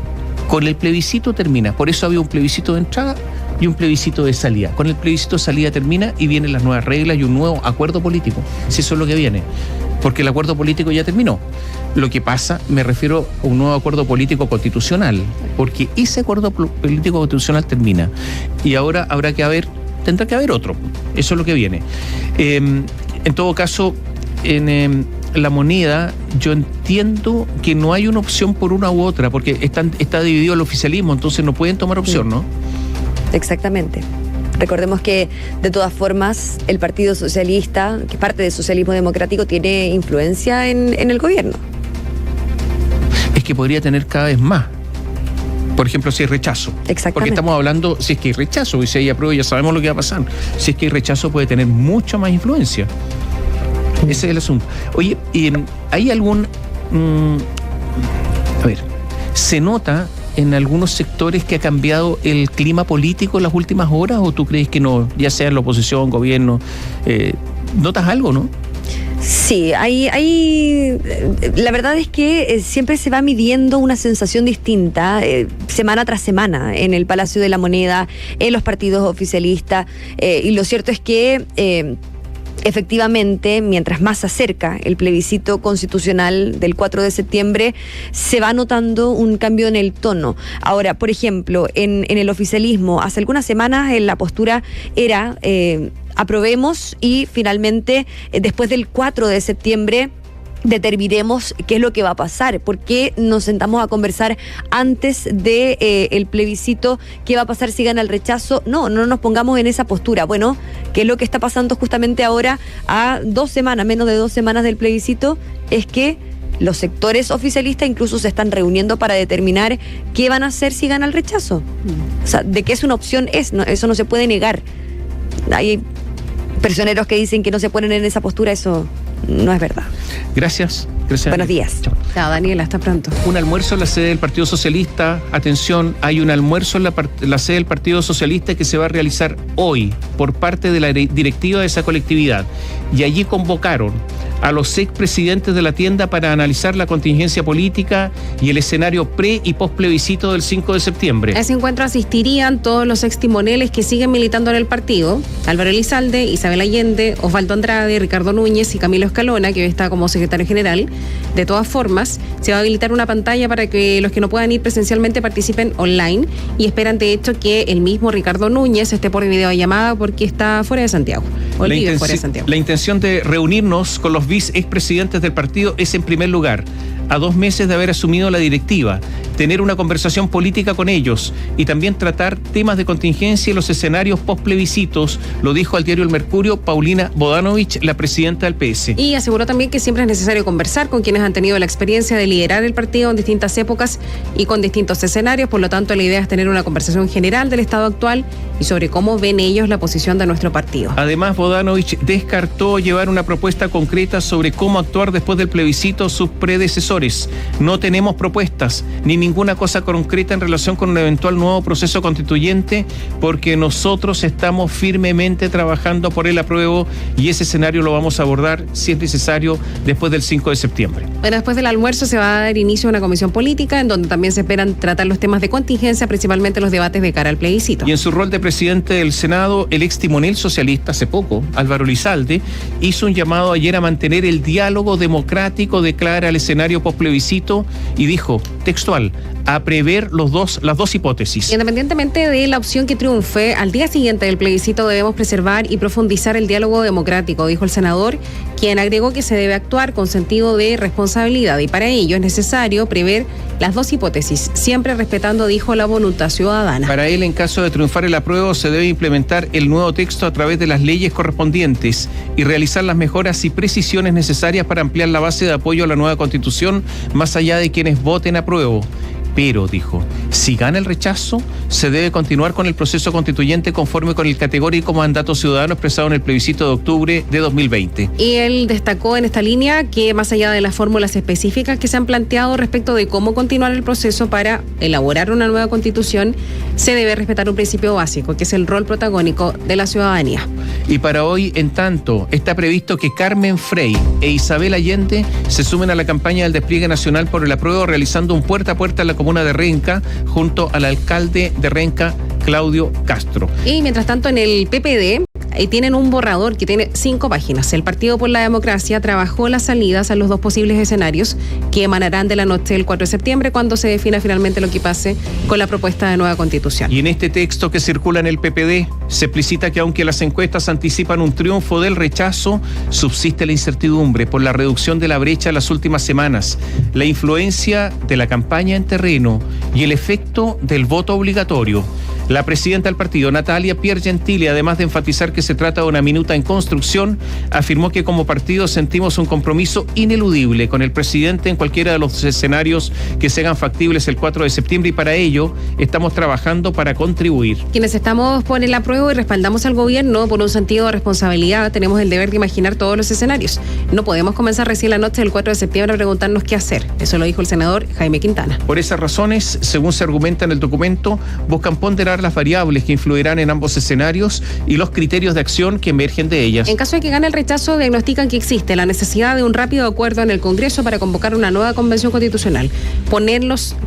Con el plebiscito termina, por eso había un plebiscito de entrada y un plebiscito de salida. Con el plebiscito de salida termina y vienen las nuevas reglas y un nuevo acuerdo político, si eso es lo que viene. Porque el acuerdo político ya terminó. Lo que pasa, me refiero a un nuevo acuerdo político constitucional, porque ese acuerdo político constitucional termina. Y ahora tendrá que haber otro. Eso es lo que viene. En todo caso, en la moneda, yo entiendo que no hay una opción por una u otra, porque está dividido el oficialismo, entonces no pueden tomar opción, ¿no? Exactamente. Recordemos que, de todas formas, el Partido Socialista, que es parte del socialismo democrático, tiene influencia en el gobierno. Es que podría tener cada vez más. Por ejemplo, si hay rechazo. Exactamente. Porque estamos hablando, si es que hay rechazo, y si hay apruebo ya sabemos lo que va a pasar. Si es que hay rechazo puede tener mucha más influencia. Ese es el asunto. Oye, ¿hay algún... ¿se nota en algunos sectores que ha cambiado el clima político en las últimas horas o tú crees que no, ya sea en la oposición, gobierno? ¿Notas algo, no? Sí, la verdad es que siempre se va midiendo una sensación distinta semana tras semana en el Palacio de la Moneda, en los partidos oficialistas, y lo cierto es que efectivamente, mientras más se acerca el plebiscito constitucional del 4 de septiembre, se va notando un cambio en el tono. Ahora, por ejemplo, en el oficialismo, hace algunas semanas la postura era aprobemos y finalmente, después del 4 de septiembre, determinemos qué es lo que va a pasar. ¿Por qué nos sentamos a conversar antes de el plebiscito? ¿Qué va a pasar si gana el rechazo? No nos pongamos en esa postura. Bueno, ¿qué es lo que está pasando justamente ahora a menos de 2 semanas del plebiscito? Es que los sectores oficialistas incluso se están reuniendo para determinar qué van a hacer si gana el rechazo. O sea, de que es una opción eso no se puede negar. Hay personeros que dicen que no se ponen en esa postura, eso no es verdad. Gracias. Buenos días. Chao, Daniela, hasta pronto. Un almuerzo en la sede del Partido Socialista. Atención, hay un almuerzo en la sede del Partido Socialista que se va a realizar hoy por parte de la directiva de esa colectividad. Y allí convocaron a los expresidentes de la tienda para analizar la contingencia política y el escenario pre- y post-plebiscito del 5 de septiembre. A ese encuentro asistirían todos los extimoneles que siguen militando en el partido: Álvaro Elizalde, Isabel Allende, Osvaldo Andrade, Ricardo Núñez y Camilo Escalona, que hoy está como secretario general. De todas formas, se va a habilitar una pantalla para que los que no puedan ir presencialmente participen online, y esperan de hecho que el mismo Ricardo Núñez esté por videollamada porque está fuera de Santiago, o vive fuera de Santiago. La intención de reunirnos con los expresidentes del partido es, en primer lugar, a 2 meses de haber asumido la directiva, tener una conversación política con ellos y también tratar temas de contingencia y los escenarios post-plebiscitos, lo dijo al diario El Mercurio Paulina Bodanovich, la presidenta del PS. Y aseguró también que siempre es necesario conversar con quienes han tenido la experiencia de liderar el partido en distintas épocas y con distintos escenarios. Por lo tanto, la idea es tener una conversación general del estado actual y sobre cómo ven ellos la posición de nuestro partido. Además, Bodanovich descartó llevar una propuesta concreta sobre cómo actuar después del plebiscito sus predecesores. No tenemos propuestas ni ninguna cosa concreta en relación con un eventual nuevo proceso constituyente, porque nosotros estamos firmemente trabajando por el apruebo y ese escenario lo vamos a abordar, si es necesario, después del 5 de septiembre. Bueno, después del almuerzo se va a dar inicio a una comisión política en donde también se esperan tratar los temas de contingencia, principalmente los debates de cara al plebiscito. Y en su rol de presidente del Senado, el ex timonel socialista hace poco, Álvaro Elizalde, hizo un llamado ayer a mantener el diálogo democrático de cara al escenario plebiscito y dijo, textual, a prever las dos hipótesis. Independientemente de la opción que triunfe, al día siguiente del plebiscito debemos preservar y profundizar el diálogo democrático, dijo el senador, quien agregó que se debe actuar con sentido de responsabilidad y para ello es necesario prever las 2 hipótesis, siempre respetando, dijo, la voluntad ciudadana. Para él, en caso de triunfar el apruebo, se debe implementar el nuevo texto a través de las leyes correspondientes y realizar las mejoras y precisiones necesarias para ampliar la base de apoyo a la nueva Constitución más allá de quienes voten apruebo. Pero, dijo, si gana el rechazo, se debe continuar con el proceso constituyente conforme con el categórico mandato ciudadano expresado en el plebiscito de octubre de 2020. Y él destacó en esta línea que más allá de las fórmulas específicas que se han planteado respecto de cómo continuar el proceso para elaborar una nueva constitución, se debe respetar un principio básico, que es el rol protagónico de la ciudadanía. Y para hoy, en tanto, está previsto que Carmen Frey e Isabel Allende se sumen a la campaña del despliegue nacional por el apruebo, realizando un puerta a puerta en la comuna de Renca, junto al alcalde de Renca, Claudio Castro. Y mientras tanto, en el PPD tienen un borrador que tiene 5 páginas. El Partido por la Democracia trabajó las salidas a los 2 posibles escenarios que emanarán de la noche del 4 de septiembre, cuando se defina finalmente lo que pase con la propuesta de nueva constitución. Y en este texto que circula en el PPD, se explicita que aunque las encuestas anticipan un triunfo del rechazo, subsiste la incertidumbre por la reducción de la brecha en las últimas semanas, la influencia de la campaña en terreno y el efecto del voto obligatorio. La presidenta del partido, Natalia Piergentili, además de enfatizar que se trata de una minuta en construcción, afirmó que como partido sentimos un compromiso ineludible con el presidente en cualquiera de los escenarios que se hagan factibles el 4 de septiembre y para ello estamos trabajando para contribuir. Quienes estamos por el apruebo y respaldamos al gobierno por un sentido de responsabilidad, tenemos el deber de imaginar todos los escenarios. No podemos comenzar recién la noche del 4 de septiembre a preguntarnos qué hacer. Eso lo dijo el senador Jaime Quintana. Por esas razones, según se argumenta en el documento, buscan ponderar las variables que influirán en ambos escenarios y los criterios de acción que emergen de ellas. En caso de que gane el rechazo, diagnostican que existe la necesidad de un rápido acuerdo en el Congreso para convocar una nueva convención constitucional. Ponernos,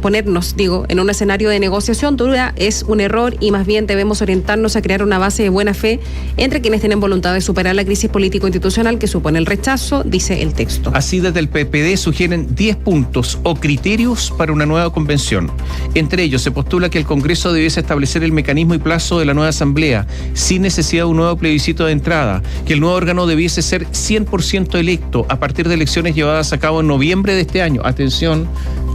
en un escenario de negociación dura es un error y más bien debemos orientarnos a crear una base de buena fe entre quienes tienen voluntad de superar la crisis político-institucional que supone el rechazo, dice el texto. Así, desde el PPD sugieren 10 puntos o criterios para una nueva convención. Entre ellos, se postula que el Congreso debiese establecer el mecanismo y plazo de la nueva asamblea, sin necesidad de un nuevo plebiscito de entrada, que el nuevo órgano debiese ser 100% electo a partir de elecciones llevadas a cabo en noviembre de este año. Atención,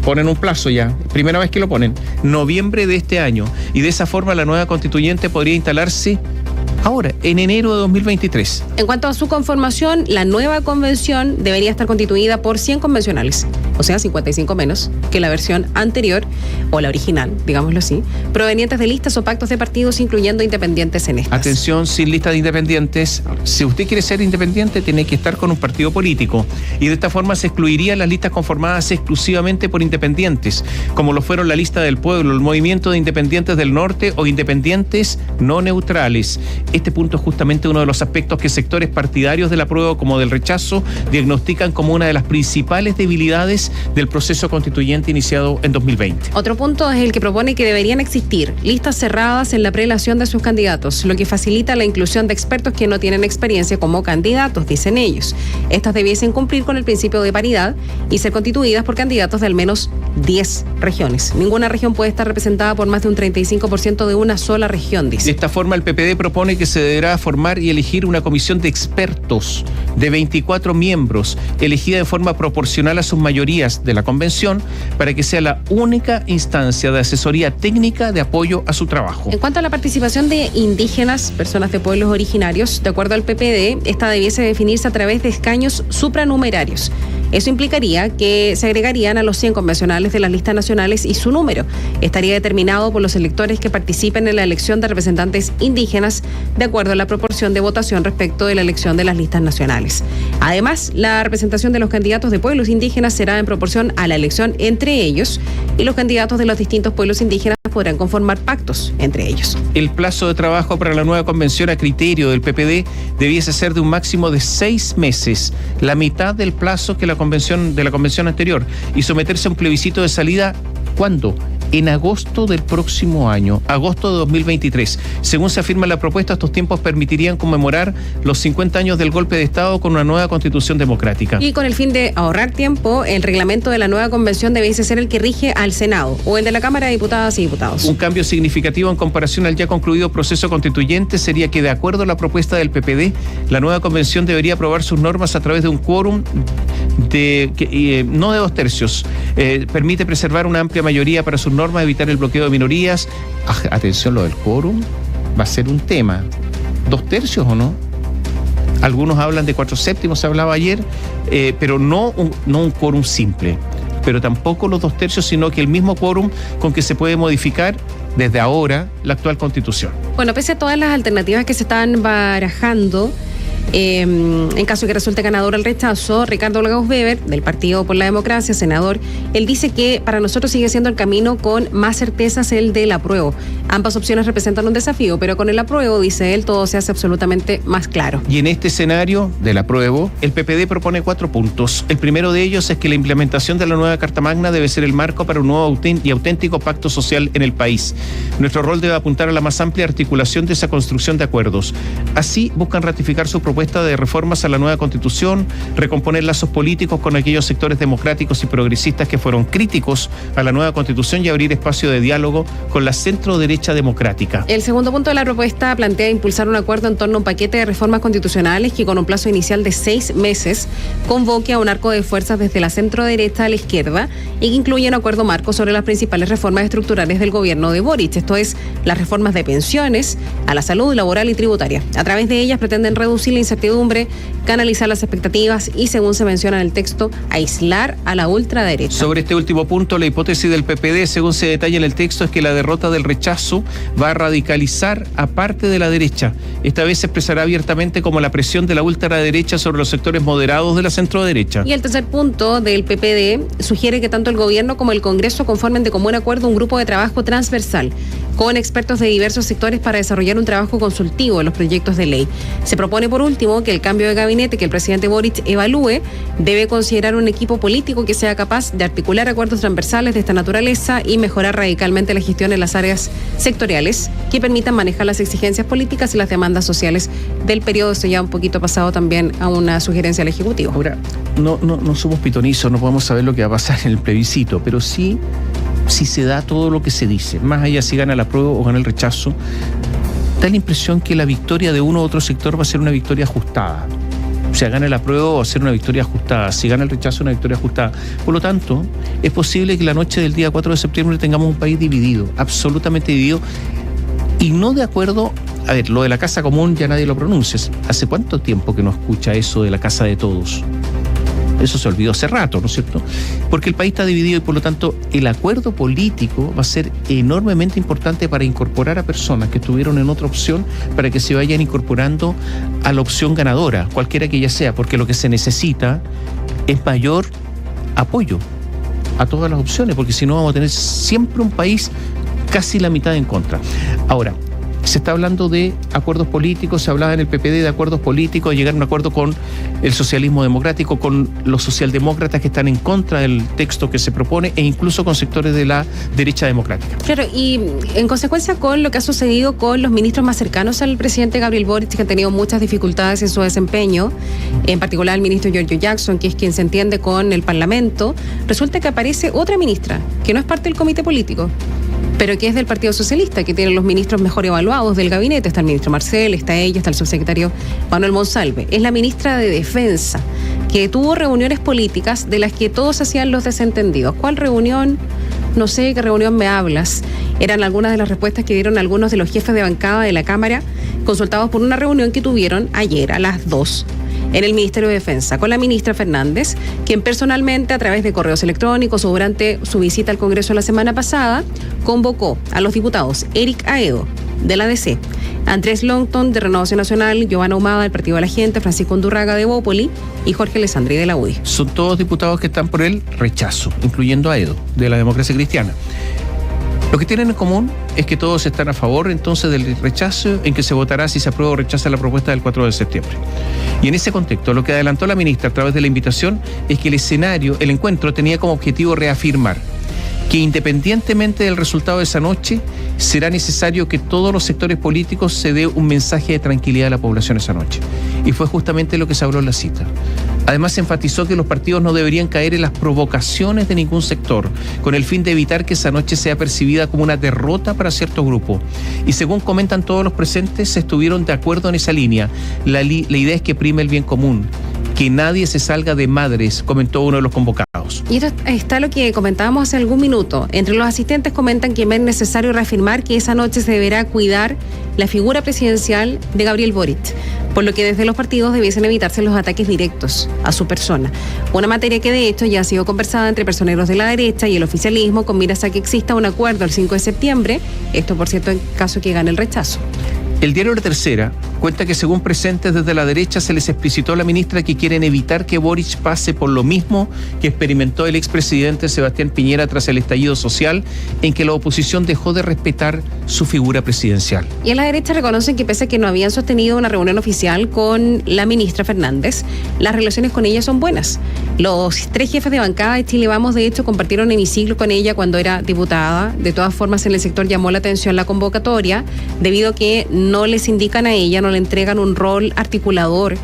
ponen un plazo ya, primera vez que lo ponen, noviembre de este año, y de esa forma la nueva constituyente podría instalarse ahora, en enero de 2023. En cuanto a su conformación, la nueva convención debería estar constituida por 100 convencionales, o sea, 55 menos que la versión anterior, o la original, digámoslo así, provenientes de listas o pactos de partidos, incluyendo independientes en estas. Atención, sin lista de independientes. Si usted quiere ser independiente, tiene que estar con un partido político, y de esta forma se excluirían las listas conformadas exclusivamente por independientes, como lo fueron la Lista del Pueblo, el Movimiento de Independientes del Norte o independientes no neutrales. Este punto es justamente uno de los aspectos que sectores partidarios del apruebo como del rechazo diagnostican como una de las principales debilidades del proceso constituyente iniciado en 2020. Otro punto es el que propone que deberían existir listas cerradas en la prelación de sus candidatos, lo que facilita la inclusión de expertos que no tienen experiencia como candidatos, dicen ellos. Estas debiesen cumplir con el principio de paridad y ser constituidas por candidatos de al menos 10 regiones. Ninguna región puede estar representada por más de un 35% de una sola región, dice. De esta forma, el PPD propone que se deberá formar y elegir una comisión de expertos de 24 miembros, elegida de forma proporcional a sus mayorías de la convención, para que sea la única instancia de asesoría técnica de apoyo a su trabajo. En cuanto a la participación de indígenas, personas de pueblos originarios, de acuerdo al PPD, esta debiese definirse a través de escaños supranumerarios. Eso implicaría que se agregarían a los 100 convencionales de las listas nacionales y su número estaría determinado por los electores que participen en la elección de representantes indígenas de acuerdo a la proporción de votación respecto de la elección de las listas nacionales. Además, la representación de los candidatos de pueblos indígenas será en proporción a la elección entre ellos y los candidatos de los distintos pueblos indígenas podrán conformar pactos entre ellos. El plazo de trabajo para la nueva convención a criterio del PPD debiese ser de un máximo de 6 meses, la mitad del plazo que la convención anterior, y someterse a un plebiscito de salida, ¿cuándo? En agosto del próximo año, agosto de 2023. Según se afirma en la propuesta, estos tiempos permitirían conmemorar los 50 años del golpe de Estado con una nueva constitución democrática. Y con el fin de ahorrar tiempo, el reglamento de la nueva convención debiese ser el que rige al Senado o el de la Cámara de Diputadas y Diputados. Un cambio significativo en comparación al ya concluido proceso constituyente sería que, de acuerdo a la propuesta del PPD, la nueva convención debería aprobar sus normas a través de un quórum no de 2/3. Permite preservar una amplia mayoría para sus normas, evitar el bloqueo de minorías. Atención, lo del quórum va a ser un tema. 2/3 o no. Algunos hablan de 4/7, se hablaba ayer, pero no un quórum simple, pero tampoco los 2/3, sino que el mismo quórum con que se puede modificar desde ahora la actual Constitución. Bueno, pese a todas las alternativas que se están barajando, en caso de que resulte ganador el rechazo, Ricardo Lagos Weber, del Partido por la Democracia, senador, él dice que para nosotros sigue siendo el camino con más certezas el del apruebo. Ambas opciones representan un desafío, pero con el apruebo, dice él, todo se hace absolutamente más claro. Y en este escenario del apruebo, el PPD propone 4 puntos. El primero de ellos es que la implementación de la nueva Carta Magna debe ser el marco para un nuevo y auténtico pacto social en el país. Nuestro rol debe apuntar a la más amplia articulación de esa construcción de acuerdos. Así buscan ratificar su propuesta de reformas a la nueva Constitución, recomponer lazos políticos con aquellos sectores democráticos y progresistas que fueron críticos a la nueva Constitución y abrir espacio de diálogo con la centro derecha derecha democrática. El segundo punto de la propuesta plantea impulsar un acuerdo en torno a un paquete de reformas constitucionales que con un plazo inicial de 6 meses convoque a un arco de fuerzas desde la centro-derecha a la izquierda y que incluya un acuerdo marco sobre las principales reformas estructurales del gobierno de Boric, esto es, las reformas de pensiones, a la salud laboral y tributaria. A través de ellas pretenden reducir la incertidumbre, canalizar las expectativas y, según se menciona en el texto, aislar a la ultraderecha. Sobre este último punto, la hipótesis del PPD, según se detalla en el texto, es que la derrota del rechazo va a radicalizar a parte de la derecha. Esta vez se expresará abiertamente como la presión de la ultraderecha sobre los sectores moderados de la centroderecha. Y el tercer punto del PPD sugiere que tanto el gobierno como el Congreso conformen de común acuerdo un grupo de trabajo transversal con expertos de diversos sectores para desarrollar un trabajo consultivo en los proyectos de ley. Se propone, por último, que el cambio de gabinete que el presidente Boric evalúe debe considerar un equipo político que sea capaz de articular acuerdos transversales de esta naturaleza y mejorar radicalmente la gestión en las áreas sectoriales que permitan manejar las exigencias políticas y las demandas sociales del periodo. Esto ya un poquito pasado también a una sugerencia al Ejecutivo. Ahora, no somos pitonizos, no podemos saber lo que va a pasar en el plebiscito, pero sí, si se da todo lo que se dice, más allá si gana la prueba o gana el rechazo, da la impresión que la victoria de uno u otro sector va a ser una victoria ajustada. O sea, gana la prueba va a ser una victoria ajustada, si gana el rechazo una victoria ajustada. Por lo tanto, es posible que la noche del día 4 de septiembre tengamos un país dividido, absolutamente dividido, y no de acuerdo. A ver, lo de la casa común ya nadie lo pronuncia. ¿Hace cuánto tiempo que no escucha eso de la casa de todos? Eso se olvidó hace rato, ¿no es cierto? Porque el país está dividido y por lo tanto el acuerdo político va a ser enormemente importante para incorporar a personas que estuvieron en otra opción para que se vayan incorporando a la opción ganadora, cualquiera que ella sea, porque lo que se necesita es mayor apoyo a todas las opciones, porque si no vamos a tener siempre un país casi la mitad en contra. Ahora, se está hablando de acuerdos políticos, se hablaba en el PPD de acuerdos políticos, de llegar a un acuerdo con el socialismo democrático, con los socialdemócratas que están en contra del texto que se propone e incluso con sectores de la derecha democrática. Claro, y en consecuencia con lo que ha sucedido con los ministros más cercanos al presidente Gabriel Boric, que han tenido muchas dificultades en su desempeño, en particular el ministro Giorgio Jackson, que es quien se entiende con el Parlamento, resulta que aparece otra ministra, que no es parte del comité político, pero que es del Partido Socialista, que tiene los ministros mejor evaluados del gabinete. Está el ministro Marcel, está ella, está el subsecretario Manuel Monsalve. Es la ministra de Defensa, que tuvo reuniones políticas de las que todos hacían los desentendidos. ¿Cuál reunión? No sé qué reunión me hablas. Eran algunas de las respuestas que dieron algunos de los jefes de bancada de la Cámara, consultados por una reunión que tuvieron ayer a las 2 en el Ministerio de Defensa con la ministra Fernández, quien personalmente, a través de correos electrónicos o durante su visita al Congreso la semana pasada, convocó a los diputados Eric Aedo, de la DC, Andrés Longton, de Renovación Nacional, Giovanna Humada, del Partido de la Gente, Francisco Undurraga, de Bópoli, y Jorge Alessandri, de la UDI. Son todos diputados que están por el rechazo, incluyendo a Aedo, de la Democracia Cristiana. Lo que tienen en común es que todos están a favor entonces del rechazo, en que se votará si se aprueba o rechaza la propuesta del 4 de septiembre. Y en ese contexto, lo que adelantó la ministra a través de la invitación es que el encuentro tenía como objetivo reafirmar que independientemente del resultado de esa noche, será necesario que todos los sectores políticos se dé un mensaje de tranquilidad a la población esa noche. Y fue justamente lo que se habló en la cita. Además, se enfatizó que los partidos no deberían caer en las provocaciones de ningún sector, con el fin de evitar que esa noche sea percibida como una derrota para cierto grupo. Y según comentan todos los presentes, se estuvieron de acuerdo en esa línea. La idea es que prime el bien común, que nadie se salga de madres, comentó uno de los convocados. Y esto está lo que comentábamos hace algún minuto. Entre los asistentes comentan que es necesario reafirmar que esa noche se deberá cuidar la figura presidencial de Gabriel Boric, por lo que desde los partidos debiesen evitarse los ataques directos a su persona. Una materia que de hecho ya ha sido conversada entre personeros de la derecha y el oficialismo con miras a que exista un acuerdo el 5 de septiembre, esto por cierto en caso que gane el rechazo. El diario La Tercera cuenta que según presentes desde la derecha se les explicitó a la ministra que quieren evitar que Boric pase por lo mismo que experimentó el expresidente Sebastián Piñera tras el estallido social, en que la oposición dejó de respetar su figura presidencial. Y en la derecha reconocen que pese a que no habían sostenido una reunión oficial con la ministra Fernández, las relaciones con ella son buenas. Los 3 jefes de bancada de Chile Vamos, de hecho, compartieron hemiciclo con ella cuando era diputada. De todas formas, en el sector llamó la atención la convocatoria, debido a que no les indican a ella, no le entregan un rol articulador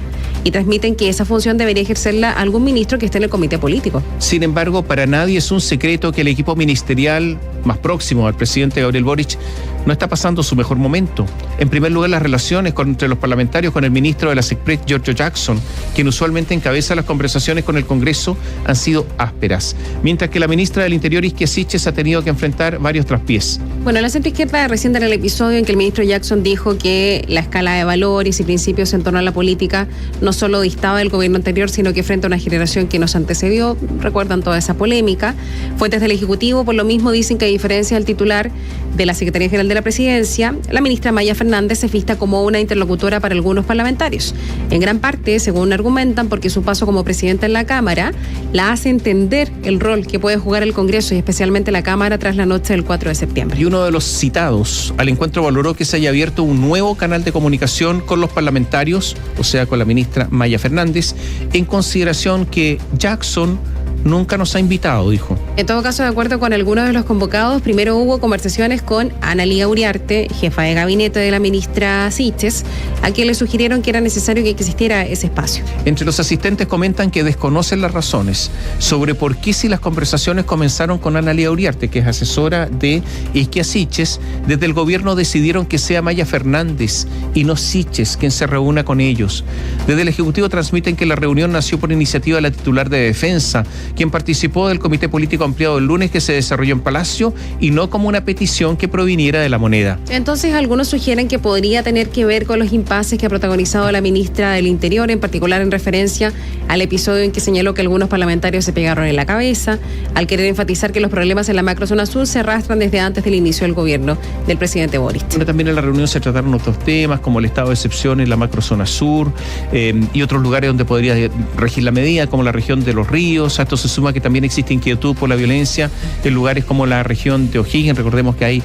y transmiten que esa función debería ejercerla algún ministro que esté en el comité político. Sin embargo, para nadie es un secreto que el equipo ministerial más próximo al presidente Gabriel Boric, no está pasando su mejor momento. En primer lugar, las relaciones entre los parlamentarios con el ministro de la SECPRES, Giorgio Jackson, quien usualmente encabeza las conversaciones con el Congreso, han sido ásperas, mientras que la ministra del Interior, Isquia Siches, ha tenido que enfrentar varios traspiés. Bueno, la centroizquierda recién en el episodio en que el ministro Jackson dijo que la escala de valores y principios en torno a la política no solo distaba del gobierno anterior, sino que frente a una generación que nos antecedió. Recuerdan toda esa polémica. Fuentes del Ejecutivo, por lo mismo, dicen que a diferencia del titular de la Secretaría General de la Presidencia, la ministra Maya Fernández se vista como una interlocutora para algunos parlamentarios. En gran parte, según argumentan, porque su paso como presidenta en la Cámara la hace entender el rol que puede jugar el Congreso y especialmente la Cámara tras la noche del 4 de septiembre. Y uno de los citados al encuentro valoró que se haya abierto un nuevo canal de comunicación con los parlamentarios, o sea, con la ministra Maya Fernández, en consideración que Jackson nunca nos ha invitado, dijo. En todo caso, de acuerdo con algunos de los convocados, primero hubo conversaciones con Ana Lía Uriarte, jefa de gabinete de la ministra Siches, a quien le sugirieron que era necesario que existiera ese espacio. Entre los asistentes comentan que desconocen las razones sobre por qué, si las conversaciones comenzaron con Ana Lía Uriarte, que es asesora de Isquia Siches, desde el gobierno decidieron que sea Maya Fernández y no Siches quien se reúna con ellos. Desde el Ejecutivo transmiten que la reunión nació por iniciativa de la titular de Defensa, quien participó del comité político ampliado el lunes que se desarrolló en Palacio y no como una petición que proviniera de la Moneda. Entonces, algunos sugieren que podría tener que ver con los impases que ha protagonizado la ministra del Interior, en particular en referencia al episodio en que señaló que algunos parlamentarios se pegaron en la cabeza, al querer enfatizar que los problemas en la macrozona sur se arrastran desde antes del inicio del gobierno del presidente Boric. Bueno, también en la reunión se trataron otros temas como el estado de excepción en la macrozona sur y otros lugares donde podría regir la medida, como la región de los ríos. A esto se suma que también existe inquietud por la violencia en lugares como la región de O'Higgins. Recordemos que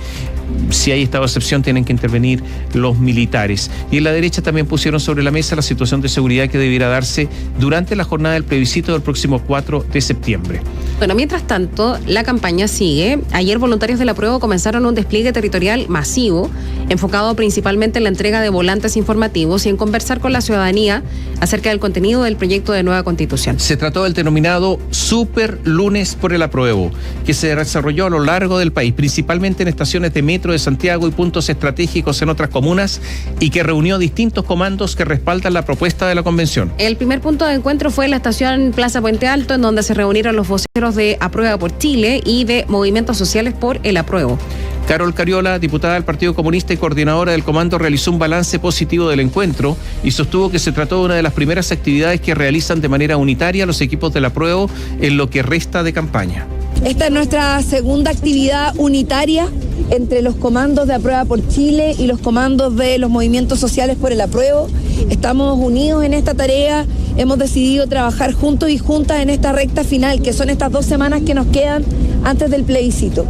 si hay estado de excepción, tienen que intervenir los militares. Y en la derecha también pusieron sobre la mesa la situación de seguridad que debiera darse durante la jornada del plebiscito del próximo 4 de septiembre. Bueno, mientras tanto, la campaña sigue. Ayer voluntarios de la Pruebo comenzaron un despliegue territorial masivo, enfocado principalmente en la entrega de volantes informativos y en conversar con la ciudadanía acerca del contenido del proyecto de nueva Constitución. Se trató del denominado Super Lunes por el Apruebo, que se desarrolló a lo largo del país, principalmente en estaciones de metro de Santiago y puntos estratégicos en otras comunas, y que reunió distintos comandos que respaldan la propuesta de la convención. El primer punto de encuentro fue en la estación Plaza Puente Alto, en donde se reunieron los voceros de Aprueba por Chile y de Movimientos Sociales por el Apruebo. Carol Cariola, diputada del Partido Comunista y coordinadora del comando, realizó un balance positivo del encuentro y sostuvo que se trató de una de las primeras actividades que realizan de manera unitaria los equipos del Apruebo en lo que resta de campaña. Esta es nuestra segunda actividad unitaria entre los comandos de Aprueba por Chile y los comandos de los movimientos sociales por el Apruebo. Estamos unidos en esta tarea, hemos decidido trabajar juntos y juntas en esta recta final, que son estas 2 semanas que nos quedan antes del plebiscito.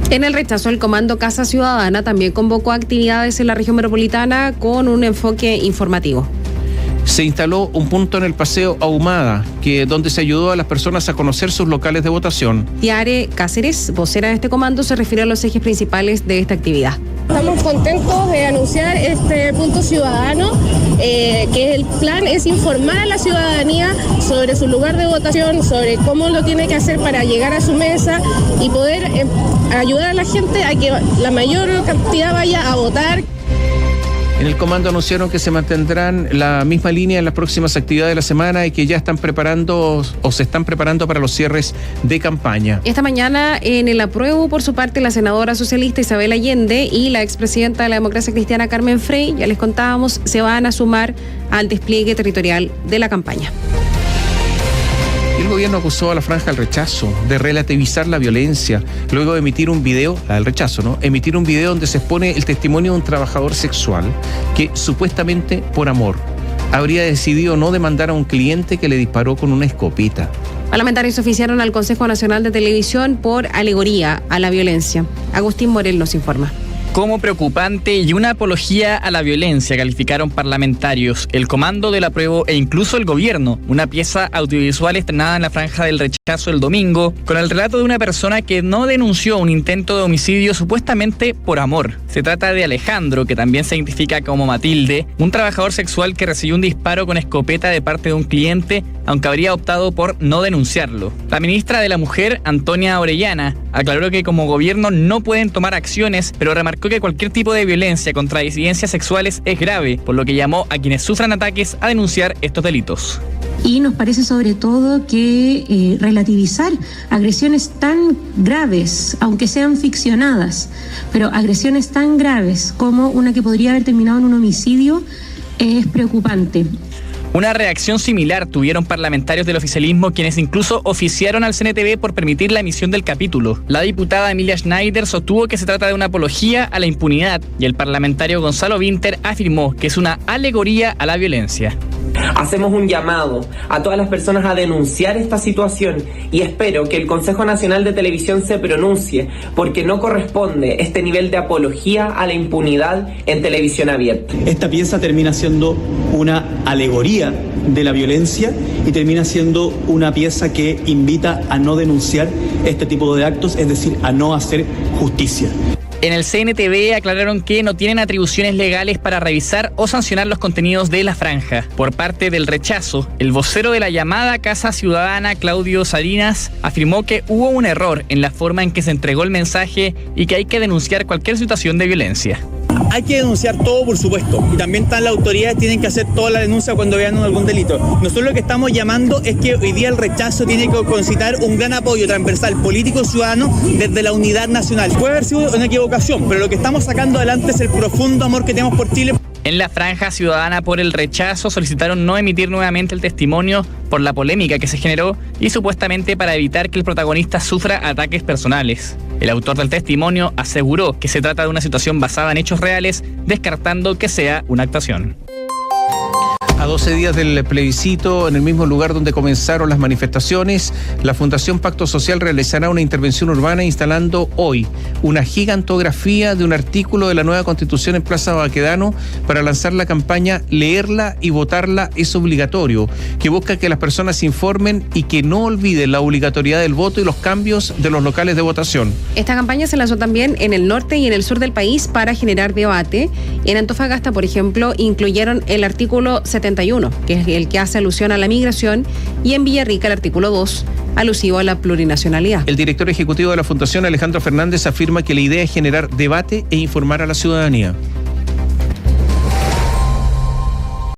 En el rechazo, el Comando Casa Ciudadana también convocó actividades en la región metropolitana con un enfoque informativo. Se instaló un punto en el Paseo Ahumada, donde se ayudó a las personas a conocer sus locales de votación. Tiare Cáceres, vocera de este comando, se refirió a los ejes principales de esta actividad. Estamos contentos de anunciar este punto ciudadano, que el plan es informar a la ciudadanía sobre su lugar de votación, sobre cómo lo tiene que hacer para llegar a su mesa y poder ayudar a la gente a que la mayor cantidad vaya a votar. En el comando anunciaron que se mantendrán la misma línea en las próximas actividades de la semana y que ya están preparando o se están preparando para los cierres de campaña. Esta mañana en el Apruebo, por su parte, la senadora socialista Isabel Allende y la expresidenta de la Democracia Cristiana Carmen Frey, ya les contábamos, se van a sumar al despliegue territorial de la campaña. El gobierno acusó a la Franja del Rechazo de relativizar la violencia, luego de emitir un video, la del rechazo, ¿no? Emitir un video donde se expone el testimonio de un trabajador sexual que supuestamente por amor habría decidido no demandar a un cliente que le disparó con una escopeta. Parlamentarios oficiaron al Consejo Nacional de Televisión por alegoría a la violencia. Agustín Morel nos informa. Como preocupante y una apología a la violencia calificaron parlamentarios, el Comando del Apruebo e incluso el gobierno, una pieza audiovisual estrenada en la Franja del Rechazo el domingo, con el relato de una persona que no denunció un intento de homicidio supuestamente por amor. Se trata de Alejandro, que también se identifica como Matilde, un trabajador sexual que recibió un disparo con escopeta de parte de un cliente aunque habría optado por no denunciarlo. La ministra de la Mujer, Antonia Orellana, aclaró que como gobierno no pueden tomar acciones, pero remarcó que cualquier tipo de violencia contra disidencias sexuales es grave, por lo que llamó a quienes sufran ataques a denunciar estos delitos. Y nos parece sobre todo que relativizar agresiones tan graves, aunque sean ficcionadas, pero agresiones tan graves como una que podría haber terminado en un homicidio, es preocupante. Una reacción similar tuvieron parlamentarios del oficialismo, quienes incluso oficiaron al CNTV por permitir la emisión del capítulo. La diputada Emilia Schneider sostuvo que se trata de una apología a la impunidad y el parlamentario Gonzalo Winter afirmó que es una alegoría a la violencia. Hacemos un llamado a todas las personas a denunciar esta situación y espero que el Consejo Nacional de Televisión se pronuncie porque no corresponde este nivel de apología a la impunidad en televisión abierta. Esta pieza termina siendo una alegoría de la violencia y termina siendo una pieza que invita a no denunciar este tipo de actos, es decir, a no hacer justicia. En el CNTV aclararon que no tienen atribuciones legales para revisar o sancionar los contenidos de la franja. Por parte del rechazo, el vocero de la llamada Casa Ciudadana, Claudio Salinas, afirmó que hubo un error en la forma en que se entregó el mensaje y que hay que denunciar cualquier situación de violencia. Hay que denunciar todo, por supuesto, y también las autoridades tienen que hacer toda la denuncia cuando vean algún delito. Nosotros lo que estamos llamando es que hoy día el rechazo tiene que concitar un gran apoyo transversal político-ciudadano desde la unidad nacional. Puede haber sido una equivocación, pero lo que estamos sacando adelante es el profundo amor que tenemos por Chile. En la franja ciudadana por el rechazo solicitaron no emitir nuevamente el testimonio por la polémica que se generó y supuestamente para evitar que el protagonista sufra ataques personales. El autor del testimonio aseguró que se trata de una situación basada en hechos reales, descartando que sea una actuación. A 12 días del plebiscito, en el mismo lugar donde comenzaron las manifestaciones, la Fundación Pacto Social realizará una intervención urbana instalando hoy una gigantografía de un artículo de la nueva Constitución en Plaza Baquedano para lanzar la campaña Leerla y votarla es obligatorio, que busca que las personas se informen y que no olviden la obligatoriedad del voto y los cambios de los locales de votación. Esta campaña se lanzó también en el norte y en el sur del país para generar debate. En Antofagasta, por ejemplo, incluyeron el artículo 71, que es el que hace alusión a la migración, y en Villarrica el artículo 2, alusivo a la plurinacionalidad. El director ejecutivo de la Fundación, Alejandro Fernández, afirma que la idea es generar debate e informar a la ciudadanía.